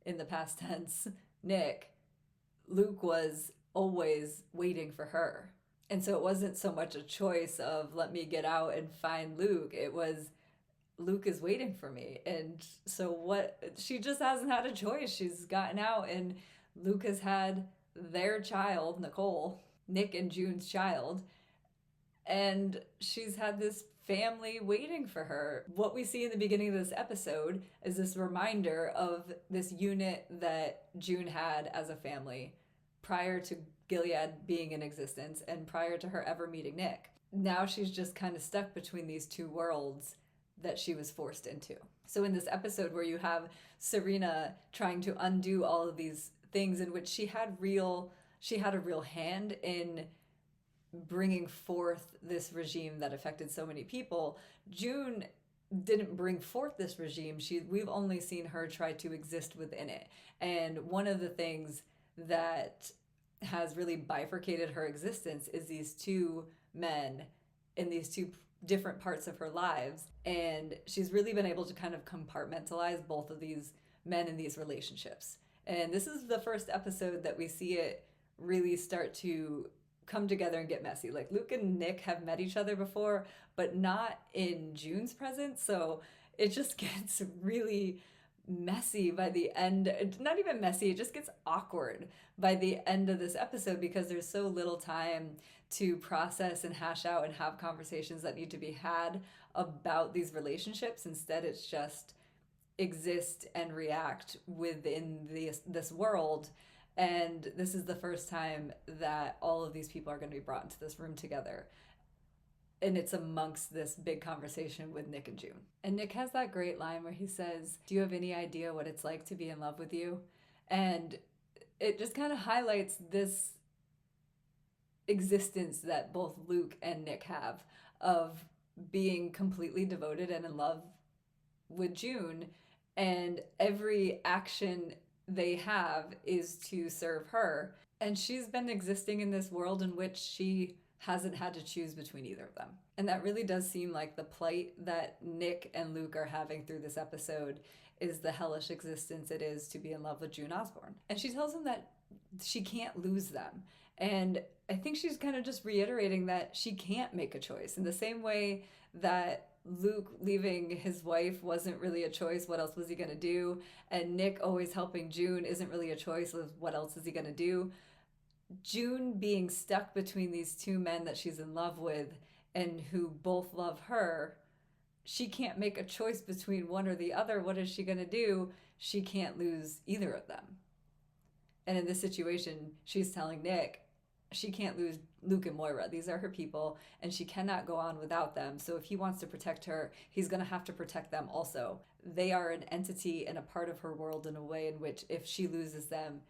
in the past tense Nick, Luke was always waiting for her. And so it wasn't so much a choice of let me get out and find Luke. It was Luke is waiting for me. And so what she just hasn't had a choice. She's gotten out and Luke has had their child, Nicole, Nick and June's child. And she's had this family waiting for her. What we see in the beginning of this episode is this reminder of this unit that June had as a family prior to Gilead being in existence and prior to her ever meeting Nick. Now she's just kind of stuck between these two worlds that she was forced into. So in this episode where you have Serena trying to undo all of these things in which she had a real hand in bringing forth this regime that affected so many people, June didn't bring forth this regime. We've only seen her try to exist within it. And one of the things that has really bifurcated her existence is these two men in these two different parts of her lives. And she's really been able to kind of compartmentalize both of these men in these relationships. And this is the first episode that we see it really start to come together and get messy. Like Luke and Nick have met each other before, but not in June's presence. So it just gets really messy by the end. Not even messy, it just gets awkward by the end of this episode because there's so little time to process and hash out and have conversations that need to be had about these relationships. Instead, it's just exist and react within this world. And this is the first time that all of these people are going to be brought into this room together. And it's amongst this big conversation with Nick and June. And Nick has that great line where he says, "Do you have any idea what it's like to be in love with you?" And it just kind of highlights this existence that both Luke and Nick have of being completely devoted and in love with June. And every action they have is to serve her. And she's been existing in this world in which she hasn't had to choose between either of them. And that really does seem like the plight that Nick and Luke are having through this episode is the hellish existence it is to be in love with June Osborne. And she tells him that she can't lose them. And I think she's kind of just reiterating that she can't make a choice in the same way that Luke leaving his wife wasn't really a choice. What else was he going to do? And Nick always helping June isn't really a choice. What else is he going to do? June being stuck between these two men that she's in love with and who both love her, she can't make a choice between one or the other. What is she going to do? She can't lose either of them. And in this situation, she's telling Nick she can't lose Luke and Moira. These are her people, and she cannot go on without them. So if he wants to protect her, he's going to have to protect them also. They are an entity and a part of her world in a way in which if she loses them,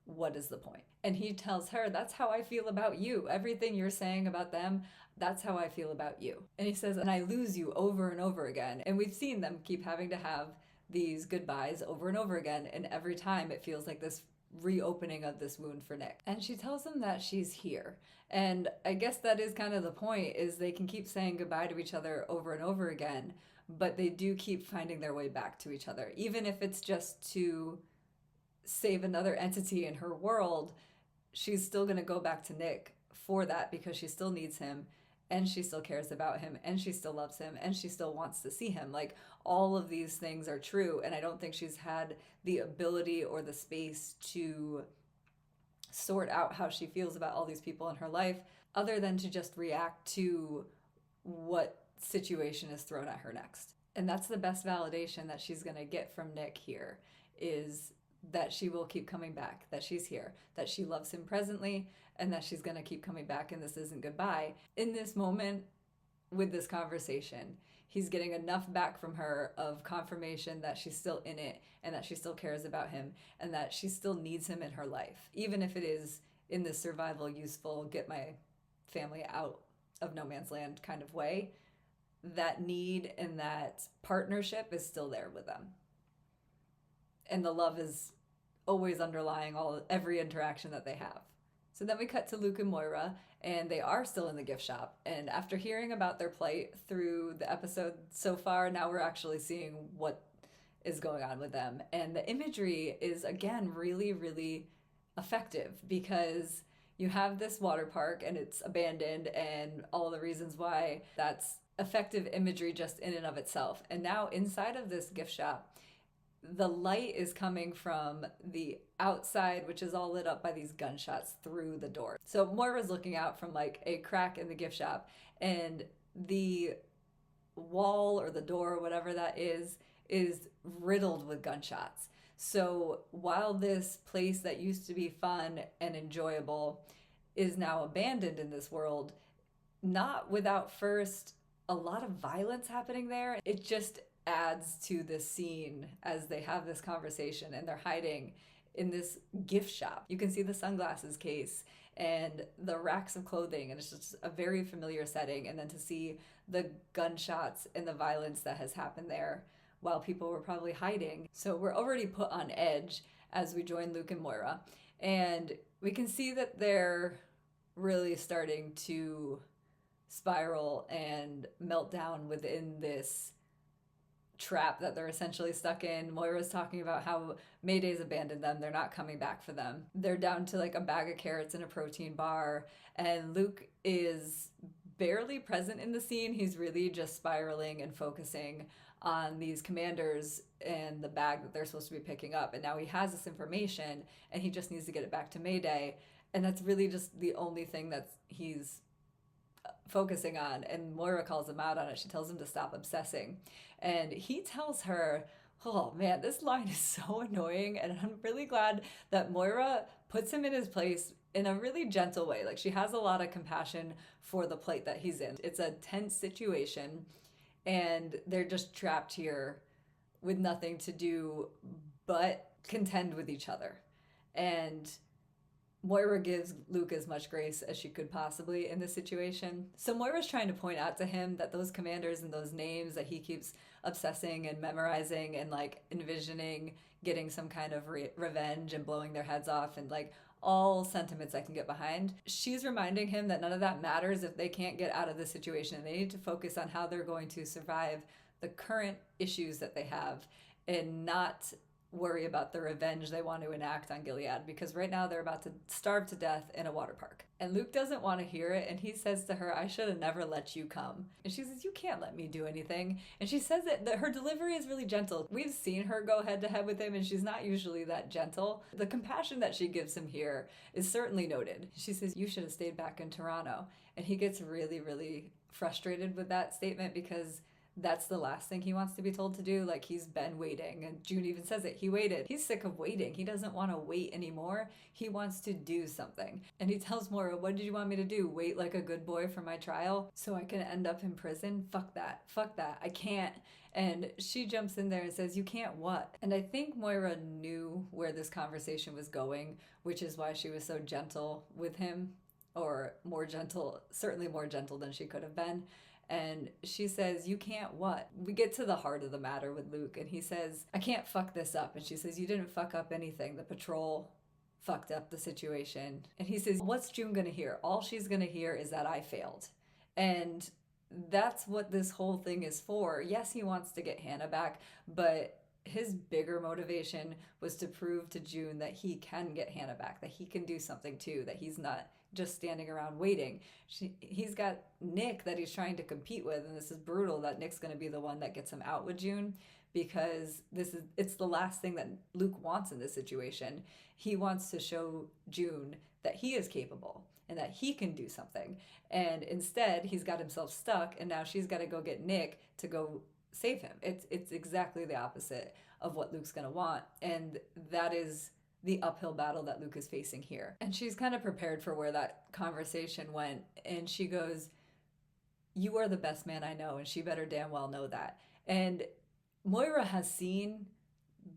what is the point? And he tells her, that's how I feel about you. Everything you're saying about them, that's how I feel about you. And he says, and I lose you over and over again. And we've seen them keep having to have these goodbyes over and over again. And every time it feels like this reopening of this wound for Nick. And she tells him that she's here. And I guess that is kind of the point, is they can keep saying goodbye to each other over and over again, but they do keep finding their way back to each other. Even if it's just to save another entity in her world, she's still going to go back to Nick for that because she still needs him and she still cares about him and she still loves him and she still wants to see him. Like, all of these things are true, and I don't think she's had the ability or the space to sort out how she feels about all these people in her life other than to just react to what situation is thrown at her next. And that's the best validation that she's going to get from Nick here, is that she will keep coming back, that she's here, that she loves him presently, and that she's going to keep coming back, and this isn't goodbye. In this moment, with this conversation, he's getting enough back from her of confirmation that she's still in it, and that she still cares about him, and that she still needs him in her life, even if it is in this survival, useful, get my family out of no man's land kind of way. That need and that partnership is still there with them. And the love is always underlying every interaction that they have. So then we cut to Luke and Moira, and they are still in the gift shop. And after hearing about their plight through the episode so far, now we're actually seeing what is going on with them. And the imagery is, again, really, really effective, because you have this water park and it's abandoned, and all the reasons why that's effective imagery just in and of itself. And now inside of this gift shop, the light is coming from the outside, which is all lit up by these gunshots through the door. So Moira's looking out from like a crack in the gift shop, and the wall or the door or whatever that is riddled with gunshots. So while this place that used to be fun and enjoyable is now abandoned in this world, not without first a lot of violence happening there, it just adds to the scene as they have this conversation and they're hiding in this gift shop. You can see the sunglasses case and the racks of clothing, and it's just a very familiar setting. And then to see the gunshots and the violence that has happened there while people were probably hiding. So we're already put on edge as we join Luke and Moira, and we can see that they're really starting to spiral and melt down within this trap that they're essentially stuck in. Moira's talking about how Mayday's abandoned them. They're not coming back for them. They're down to like a bag of carrots and a protein bar, and Luke is barely present in the scene. He's really just spiraling and focusing on these commanders and the bag that they're supposed to be picking up. And now he has this information and he just needs to get it back to Mayday. And that's really just the only thing that he's focusing on. And Moira calls him out on it. She tells him to stop obsessing. And he tells her, oh man, this line is so annoying. And I'm really glad that Moira puts him in his place in a really gentle way. Like, she has a lot of compassion for the plight that he's in. It's a tense situation, and they're just trapped here with nothing to do but contend with each other. And Moira gives Luke as much grace as she could possibly in this situation. So Moira's trying to point out to him that those commanders and those names that he keeps obsessing and memorizing and like envisioning getting some kind of revenge and blowing their heads off, and like all sentiments I can get behind. She's reminding him that none of that matters if they can't get out of the situation. They need to focus on how they're going to survive the current issues that they have and not worry about the revenge they want to enact on Gilead, because right now they're about to starve to death in a water park. And Luke doesn't want to hear it, and he says to her, I should have never let you come. And she says, you can't let me do anything. And she says that her delivery is really gentle. We've seen her go head to head with him, and she's not usually that gentle. The compassion that she gives him here is certainly noted. She says, you should have stayed back in Toronto. And he gets really, really frustrated with that statement, because that's the last thing he wants to be told to do. Like, he's been waiting, and June even says it. He waited. He's sick of waiting. He doesn't want to wait anymore. He wants to do something. And he tells Moira, what did you want me to do? Wait like a good boy for my trial so I can end up in prison? Fuck that. Fuck that. I can't. And she jumps in there and says, you can't what? And I think Moira knew where this conversation was going, which is why she was so gentle with him, or more gentle, certainly more gentle than she could have been. And she says, you can't what? We get to the heart of the matter with Luke, and he says, I can't fuck this up. And she says, you didn't fuck up anything. The patrol fucked up the situation. And he says, what's June gonna hear? All she's gonna hear is that I failed. And that's what this whole thing is for. Yes, he wants to get Hannah back, but his bigger motivation was to prove to June that he can get Hannah back, that he can do something too, that he's not just standing around waiting. He's got Nick that he's trying to compete with, and this is brutal that Nick's going to be the one that gets him out with June, because it's the last thing that Luke wants in this situation. He wants to show June that he is capable and that he can do something, and instead he's got himself stuck, and now she's got to go get Nick to go save him. It's exactly the opposite of what Luke's going to want. And that is the uphill battle that Luke is facing here. And she's kind of prepared for where that conversation went. And she goes, "You are the best man I know, and she better damn well know that." And Moira has seen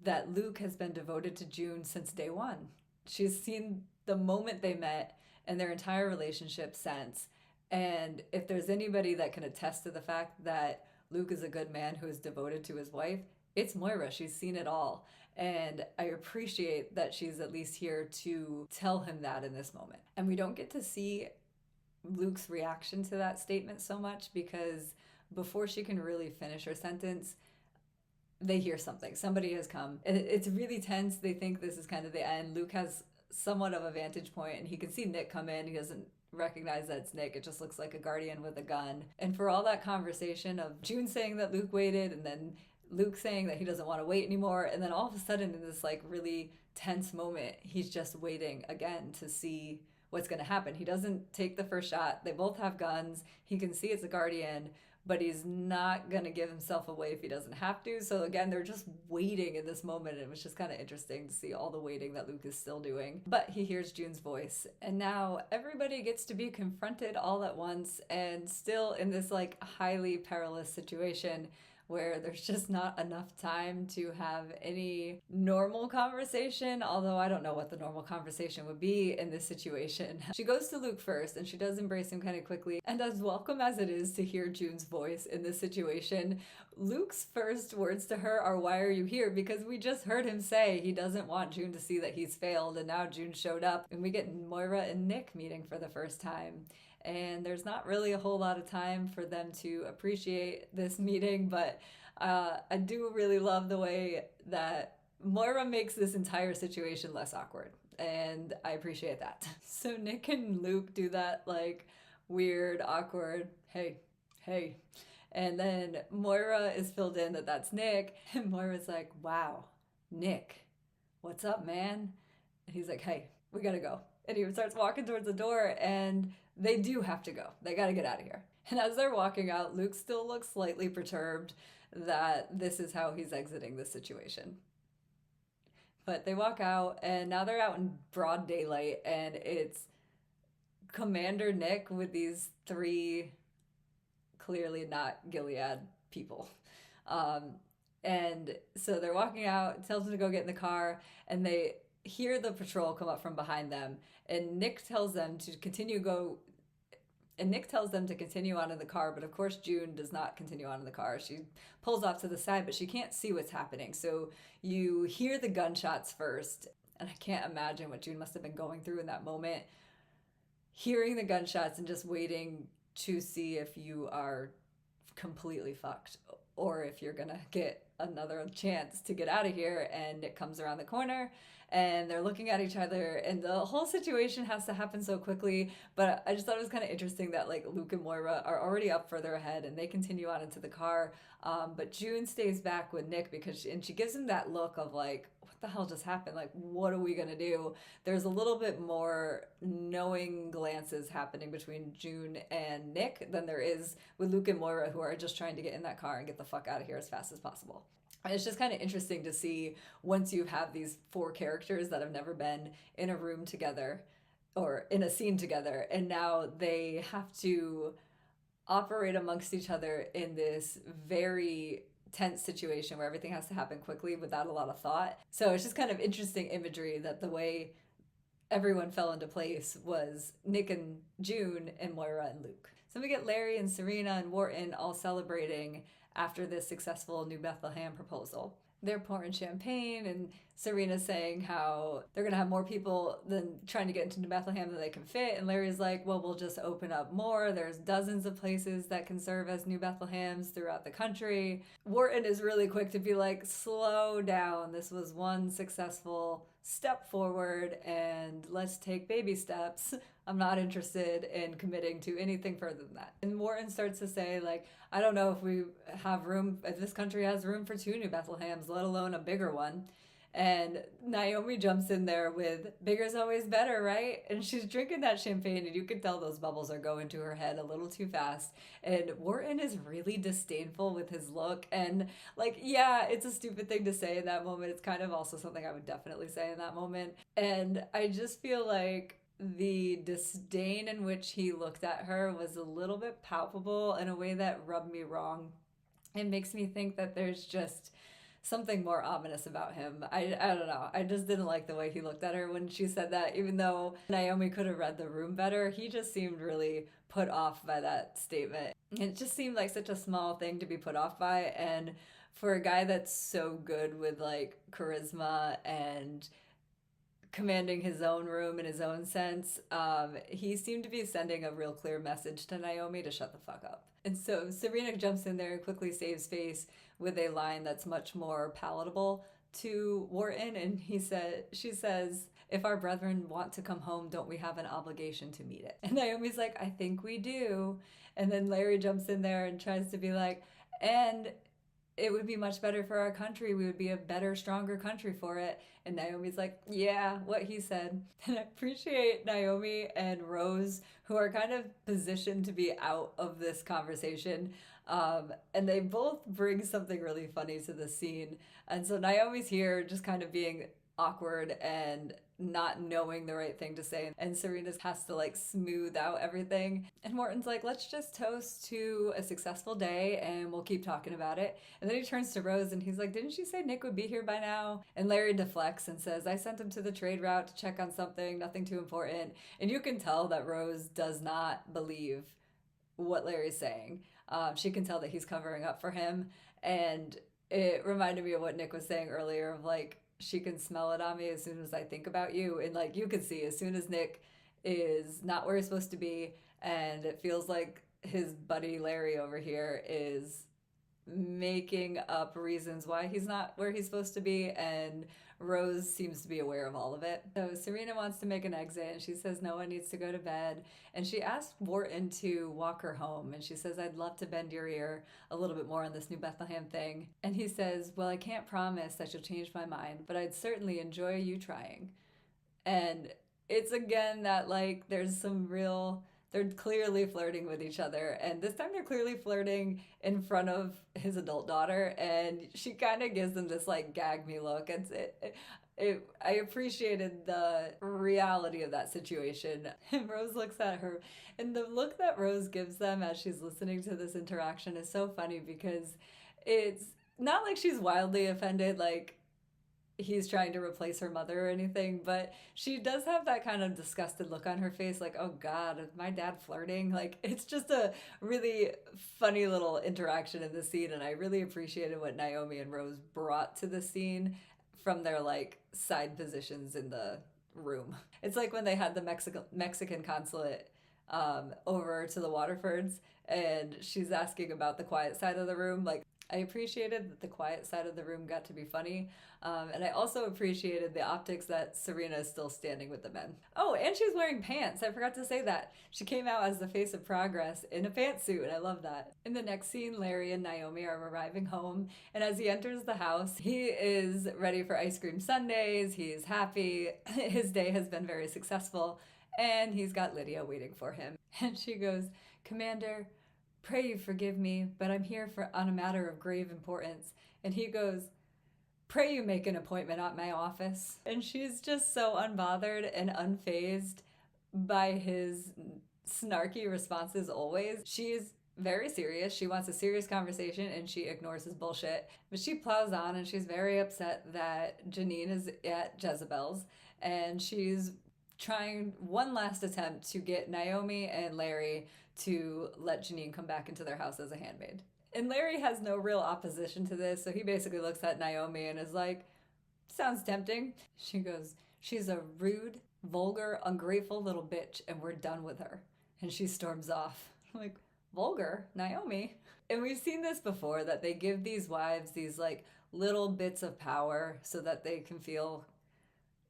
that Luke has been devoted to June since day one. She's seen the moment they met and their entire relationship since. And if there's anybody that can attest to the fact that Luke is a good man who is devoted to his wife, it's Moira. She's seen it all. And I appreciate that she's at least here to tell him that in this moment. And we don't get to see Luke's reaction to that statement so much, because before she can really finish her sentence, they hear something. Somebody has come. It's really tense. They think this is kind of the end. Luke has somewhat of a vantage point, and he can see Nick come in. He doesn't recognize that it's Nick. It just looks like a guardian with a gun. And for all that conversation of June saying that Luke waited, and then Luke saying that he doesn't want to wait anymore, and then all of a sudden in this like really tense moment, he's just waiting again to see what's going to happen. He doesn't take the first shot. They both have guns. He can see it's a guardian, but he's not going to give himself away if he doesn't have to. So again, they're just waiting in this moment. It was just kind of interesting to see all the waiting that Luke is still doing. But he hears June's voice, and now everybody gets to be confronted all at once, and still in this like highly perilous situation where there's just not enough time to have any normal conversation, although I don't know what the normal conversation would be in this situation. She goes to Luke first, and she does embrace him kind of quickly, and as welcome as it is to hear June's voice in this situation, Luke's first words to her are, "Why are you here?" Because we just heard him say he doesn't want June to see that he's failed, and now June showed up, and we get Moira and Nick meeting for the first time. And there's not really a whole lot of time for them to appreciate this meeting, but I do really love the way that Moira makes this entire situation less awkward, and I appreciate that. So Nick and Luke do that like weird, awkward, hey, and then Moira is filled in that that's Nick, and Moira's like, "Wow, Nick, what's up, man?" And he's like, "Hey, we gotta go." And he starts walking towards the door, and they do have to go. They gotta get out of here. And as they're walking out, Luke still looks slightly perturbed that this is how he's exiting this situation. But they walk out, and now they're out in broad daylight, and it's Commander Nick with these three clearly not Gilead people. And so they're walking out, tells them to go get in the car, and they hear the patrol come up from behind them, and Nick tells them to continue on in the car, but of course June does not continue on in the car. She pulls off to the side, but she can't see what's happening. So you hear the gunshots first, and I can't imagine what June must have been going through in that moment, hearing the gunshots and just waiting to see if you are completely fucked or if you're gonna get another chance to get out of here. And it comes around the corner, and they're looking at each other, and the whole situation has to happen so quickly. But I just thought it was kind of interesting that like Luke and Moira are already up further ahead, and they continue on into the car. But June stays back with Nick because she gives him that look of like, what the hell just happened? Like, what are we gonna do? There's a little bit more knowing glances happening between June and Nick than there is with Luke and Moira, who are just trying to get in that car and get the fuck out of here as fast as possible. And it's just kind of interesting to see once you have these four characters that have never been in a room together or in a scene together, and now they have to operate amongst each other in this very tense situation where everything has to happen quickly without a lot of thought. So it's just kind of interesting imagery that the way everyone fell into place was Nick and June and Moira and Luke. So we get Larry and Serena and Wharton all celebrating after this successful New Bethlehem proposal. They're pouring champagne, and Serena's saying how they're going to have more people than trying to get into New Bethlehem than they can fit. And Larry's like, well, we'll just open up more. There's dozens of places that can serve as New Bethlehems throughout the country. Wharton is really quick to be like, slow down. This was one successful step forward, and let's take baby steps. I'm not interested in committing to anything further than that. And Wharton starts to say, like, I don't know if we have room, if this country has room for 2 New Bethlehems, let alone a bigger one. And Naomi jumps in there with, bigger's always better, right? And she's drinking that champagne, and you can tell those bubbles are going to her head a little too fast. And Wharton is really disdainful with his look. And, like, yeah, it's a stupid thing to say in that moment. It's kind of also something I would definitely say in that moment. And I just feel like the disdain in which he looked at her was a little bit palpable in a way that rubbed me wrong. It makes me think that there's just something more ominous about him. I don't know. I just didn't like the way he looked at her when she said that. Even though Naomi could have read the room better, he just seemed really put off by that statement. It just seemed like such a small thing to be put off by. And for a guy that's so good with like charisma and commanding his own room in his own sense, he seemed to be sending a real clear message to Naomi to shut the fuck up. And so Serena jumps in there and quickly saves face with a line that's much more palatable to Wharton. And she says, if our brethren want to come home, don't we have an obligation to meet it? And Naomi's like, I think we do. And then Larry jumps in there and tries to be like, and it would be much better for our country. We would be a better, stronger country for it. And Naomi's like, yeah, what he said. And I appreciate Naomi and Rose, who are kind of positioned to be out of this conversation. And they both bring something really funny to the scene. And so Naomi's here just kind of being awkward and not knowing the right thing to say, and Serena has to like smooth out everything, and Morton's like, let's just toast to a successful day and we'll keep talking about it. And then he turns to Rose and he's like, didn't she say Nick would be here by now? And Larry deflects and says, I sent him to the trade route to check on something, nothing too important. And you can tell that Rose does not believe what Larry's saying. She can tell that he's covering up for him, and it reminded me of what Nick was saying earlier of like, she can smell it on me as soon as I think about you. And like, you can see as soon as Nick is not where he's supposed to be, and it feels like his buddy Larry over here is making up reasons why he's not where he's supposed to be, and Rose seems to be aware of all of it. So Serena wants to make an exit, and she says no one needs to go to bed, and she asks Wharton to walk her home, and she says, I'd love to bend your ear a little bit more on this new Bethlehem thing. And he says, well, I can't promise that you'll change my mind, but I'd certainly enjoy you trying. And it's again that like there's some real, they're clearly flirting with each other, and this time they're clearly flirting in front of his adult daughter, and she kind of gives him this like gag me look. I appreciated the reality of that situation. And Rose looks at her, and the look that Rose gives them as she's listening to this interaction is so funny, because it's not like she's wildly offended like he's trying to replace her mother or anything, but she does have that kind of disgusted look on her face, like, oh God, is my dad flirting? Like, it's just a really funny little interaction in the scene, and I really appreciated what Naomi and Rose brought to the scene from their, like, side positions in the room. It's like when they had the Mexican consulate over to the Waterfords, and she's asking about the quiet side of the room, like, I appreciated that the quiet side of the room got to be funny. And I also appreciated the optics that Serena is still standing with the men. Oh, and she's wearing pants. I forgot to say that. She came out as the face of progress in a pantsuit, and I love that. In the next scene, Larry and Naomi are arriving home, and as he enters the house, he is ready for ice cream sundaes. He's happy. His day has been very successful, and he's got Lydia waiting for him. And she goes, Commander, pray you forgive me, but I'm here on a matter of grave importance. And he goes, pray you make an appointment at my office. And she's just so unbothered and unfazed by his snarky responses always. She's very serious. She wants a serious conversation, and she ignores his bullshit. But she plows on, and she's very upset that Janine is at Jezebel's, and she's trying one last attempt to get Naomi and Larry to let Janine come back into their house as a handmaid. And Larry has no real opposition to this, so he basically looks at Naomi and is like, sounds tempting. She goes, she's a rude, vulgar, ungrateful little bitch, and we're done with her. And she storms off. I'm like, vulgar? Naomi? And we've seen this before, that they give these wives these like little bits of power so that they can feel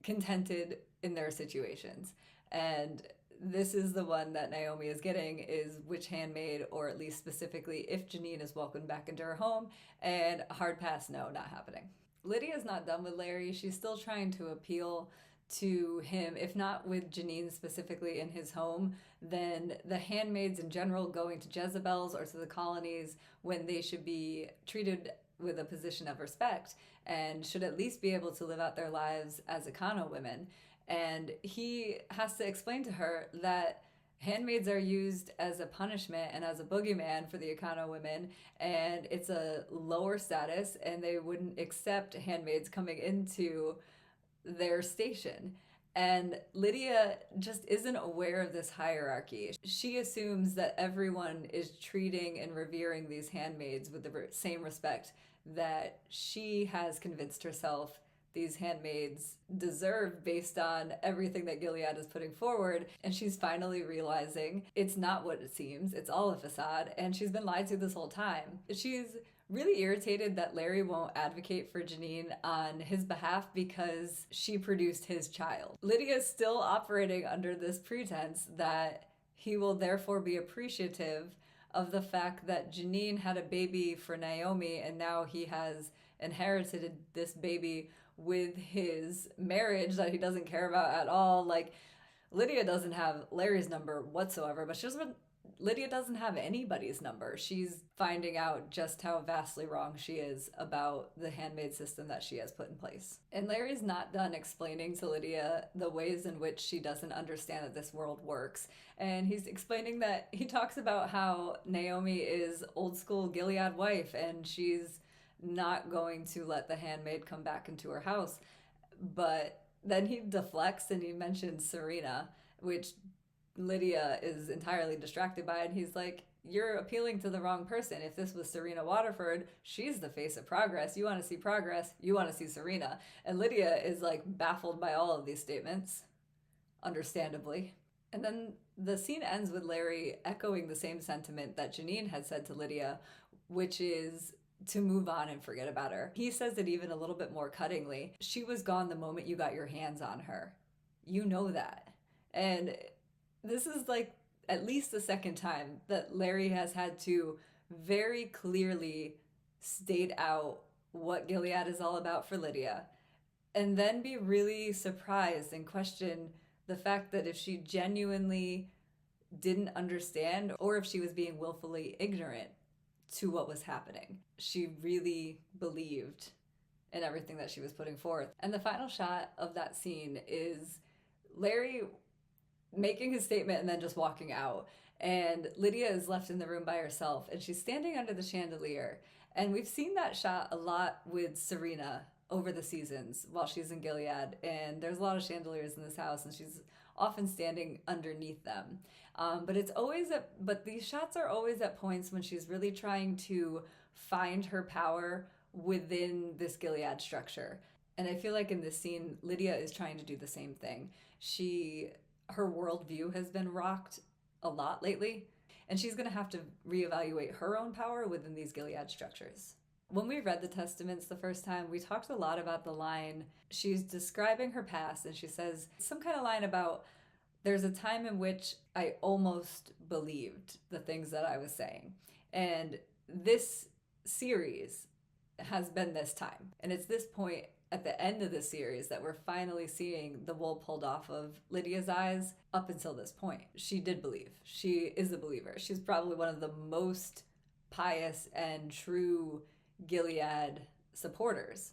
contented in their situations. And this is the one that Naomi is getting, is which handmaid, or at least specifically if Janine is welcomed back into her home, and a hard pass, no, not happening. Lydia's not done with Larry. She's still trying to appeal to him, if not with Janine specifically in his home, then the handmaids in general going to Jezebel's or to the colonies when they should be treated with a position of respect and should at least be able to live out their lives as Econo women. And he has to explain to her that handmaids are used as a punishment and as a boogeyman for the Econo women, and it's a lower status, and they wouldn't accept handmaids coming into their station. And Lydia just isn't aware of this hierarchy. She assumes that everyone is treating and revering these handmaids with the same respect that she has convinced herself these handmaids deserve based on everything that Gilead is putting forward. And she's finally realizing it's not what it seems. It's all a facade, and she's been lied to this whole time. She's really irritated that Larry won't advocate for Janine on his behalf because she produced his child. Lydia's still operating under this pretense that he will therefore be appreciative of the fact that Janine had a baby for Naomi, and now he has inherited this baby with his marriage that he doesn't care about at all. Like, Lydia doesn't have Larry's number whatsoever, but Lydia doesn't have anybody's number. She's finding out just how vastly wrong she is about the handmaid system that she has put in place. And Larry's not done explaining to Lydia the ways in which she doesn't understand that this world works. And he's explaining that he talks about how Naomi is old school Gilead wife, and she's not going to let the handmaid come back into her house. But then he deflects and he mentions Serena, which Lydia is entirely distracted by, and he's like, you're appealing to the wrong person. If this was Serena Waterford, she's the face of progress. You want to see progress, you want to see Serena. And Lydia is like baffled by all of these statements, understandably. And then the scene ends with Larry echoing the same sentiment that Janine had said to Lydia, which is to move on and forget about her. He says it even a little bit more cuttingly. She was gone the moment you got your hands on her. You know that. And this is like at least the second time that Larry has had to very clearly state out what Gilead is all about for Lydia, and then be really surprised and question the fact that if she genuinely didn't understand, or if she was being willfully ignorant to what was happening, she really believed in everything that she was putting forth. And the final shot of that scene is Larry making his statement and then just walking out. And Lydia is left in the room by herself, and she's standing under the chandelier. And we've seen that shot a lot with Serena over the seasons while she's in Gilead. And there's a lot of chandeliers in this house, and she's often standing underneath them. But these shots are always at points when she's really trying to find her power within this Gilead structure. And I feel like in this scene, Lydia is trying to do the same thing. Her worldview has been rocked a lot lately, and she's going to have to reevaluate her own power within these Gilead structures. When we read the Testaments the first time, we talked a lot about the line, she's describing her past, and she says some kind of line about, there's a time in which I almost believed the things that I was saying. And this series has been this time. And it's this point at the end of the series that we're finally seeing the wool pulled off of Lydia's eyes. Up until this point, she did believe. She is a believer. She's probably one of the most pious and true Gilead supporters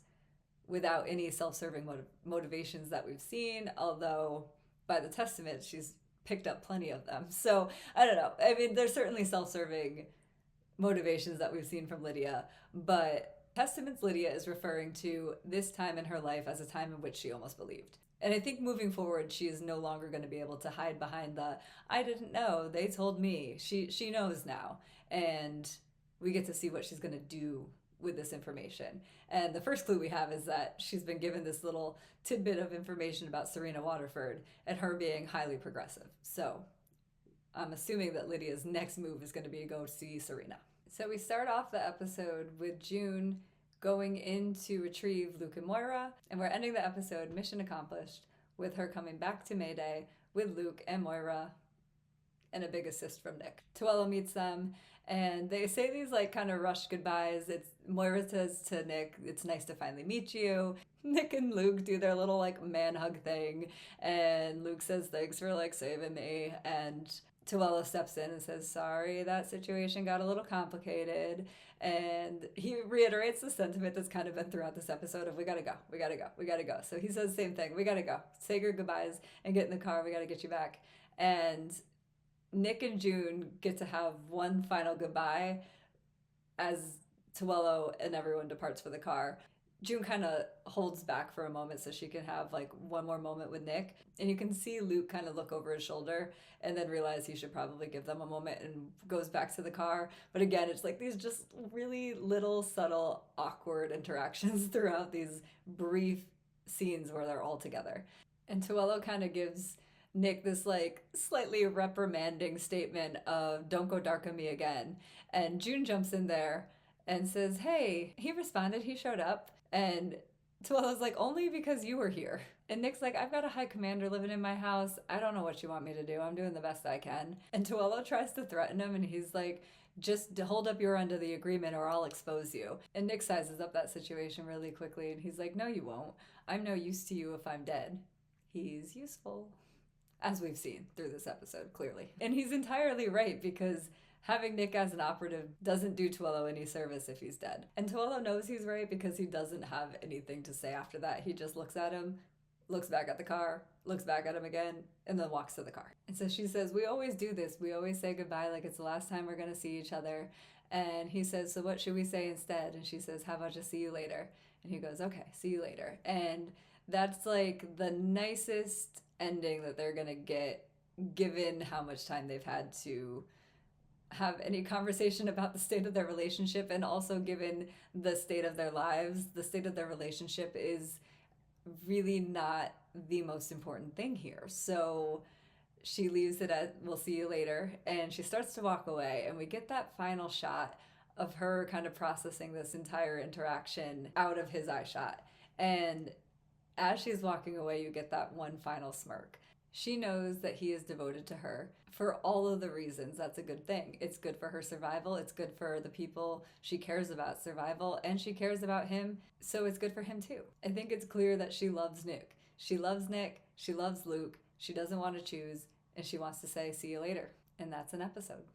without any self-serving motivations that we've seen, although by the Testament, she's picked up plenty of them. So I don't know. I mean, there's certainly self-serving motivations that we've seen from Lydia, but Testament's Lydia is referring to this time in her life as a time in which she almost believed. And I think moving forward, she is no longer going to be able to hide behind the, I didn't know, they told me. She knows now. And we get to see what she's going to do with this information. And the first clue we have is that she's been given this little tidbit of information about Serena Waterford and her being highly progressive. So I'm assuming that Lydia's next move is going to be to go see Serena. So we start off the episode with June going in to retrieve Luke and Moira, and we're ending the episode, mission accomplished, with her coming back to Mayday with Luke and Moira and a big assist from Nick. Tuello meets them, and they say these like kind of rushed goodbyes. It's Moira says to Nick, "It's nice to finally meet you." Nick and Luke do their little like man hug thing, and Luke says, "Thanks for like saving me," and Tuello steps in and says, "Sorry, that situation got a little complicated." And he reiterates the sentiment that's kind of been throughout this episode of, we gotta go, we gotta go, we gotta go. So he says the same thing, we gotta go. Say your goodbyes and get in the car, we gotta get you back. And Nick and June get to have one final goodbye as Tuello and everyone departs for the car. June kind of holds back for a moment so she can have like one more moment with Nick. And you can see Luke kind of look over his shoulder and then realize he should probably give them a moment and goes back to the car. But again, it's like these just really little subtle awkward interactions throughout these brief scenes where they're all together. And Tuello kind of gives Nick this like slightly reprimanding statement of, "Don't go dark on me again." And June jumps in there and says, "Hey," he responded, he showed up. And Tuello's like, "Only because you were here." And Nick's like, "I've got a high commander living in my house. I don't know what you want me to do. I'm doing the best I can." And Tuello tries to threaten him, and he's like, "Just hold up your end of the agreement or I'll expose you." And Nick sizes up that situation really quickly, and he's like, "No, you won't. I'm no use to you if I'm dead." He's useful, as we've seen through this episode, clearly. And he's entirely right, because having Nick as an operative doesn't do Tuello any service if he's dead. And Tuello knows he's right because he doesn't have anything to say after that. He just looks at him, looks back at the car, looks back at him again, and then walks to the car. And so she says, "We always do this. We always say goodbye like it's the last time we're going to see each other." And he says, "So what should we say instead?" And she says, "How about just see you later?" And he goes, "Okay, see you later." And that's like the nicest ending that they're going to get, given how much time they've had to have any conversation about the state of their relationship, and also given the state of their lives. The state of their relationship is really not the most important thing here. So she leaves it at, "We'll see you later," and she starts to walk away, and we get that final shot of her kind of processing this entire interaction out of his eye shot. And as she's walking away, you get that one final smirk. She knows that he is devoted to her for all of the reasons. That's a good thing. It's good for her survival. It's good for the people she cares about survival, and she cares about him, so it's good for him too. I think it's clear that she loves Nick. She loves Nick. She loves Luke. She doesn't want to choose, and she wants to say, "See you later." And that's an episode.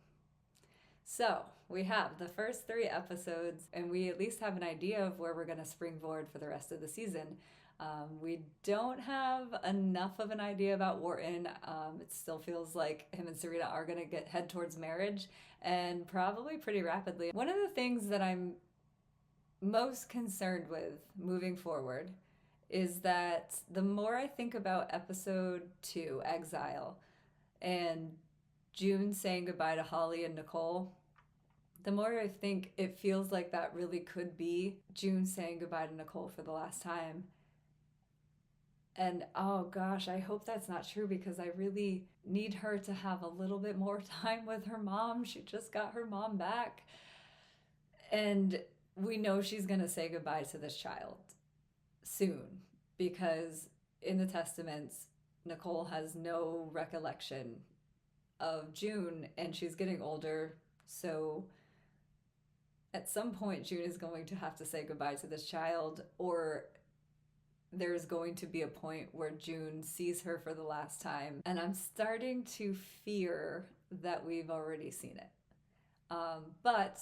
So we have the first 3 episodes, and we at least have an idea of where we're going to springboard for the rest of the season. We don't have enough of an idea about Wharton. It still feels like him and Serena are going to head towards marriage, and probably pretty rapidly. One of the things that I'm most concerned with moving forward is that the more I think about episode 2, Exile, and June saying goodbye to Holly and Nicole, the more I think it feels like that really could be June saying goodbye to Nicole for the last time. And oh gosh, I hope that's not true, because I really need her to have a little bit more time with her mom. She just got her mom back. And we know she's going to say goodbye to this child soon, because in the testaments, Nicole has no recollection of June, and she's getting older. So at some point, June is going to have to say goodbye to this child, or there's going to be a point where June sees her for the last time. And I'm starting to fear that we've already seen it. But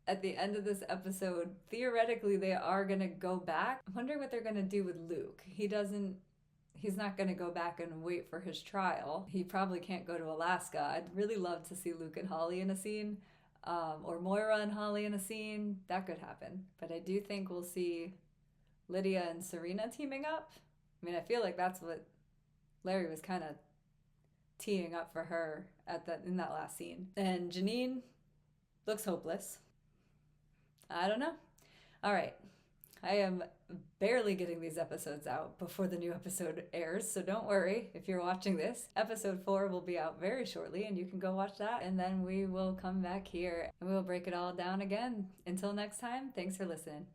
at the end of this episode, theoretically, they are going to go back. I'm wondering what they're going to do with Luke. He's not going to go back and wait for his trial. He probably can't go to Alaska. I'd really love to see Luke and Holly in a scene, or Moira and Holly in a scene. That could happen. But I do think we'll see Lydia and Serena teaming up. I mean, I feel like that's what Larry was kind of teeing up for her in that last scene. And Janine looks hopeless. I don't know. All right. I am barely getting these episodes out before the new episode airs, so don't worry if you're watching this. Episode 4 will be out very shortly, and you can go watch that, and then we will come back here and we'll break it all down again. Until next time, thanks for listening.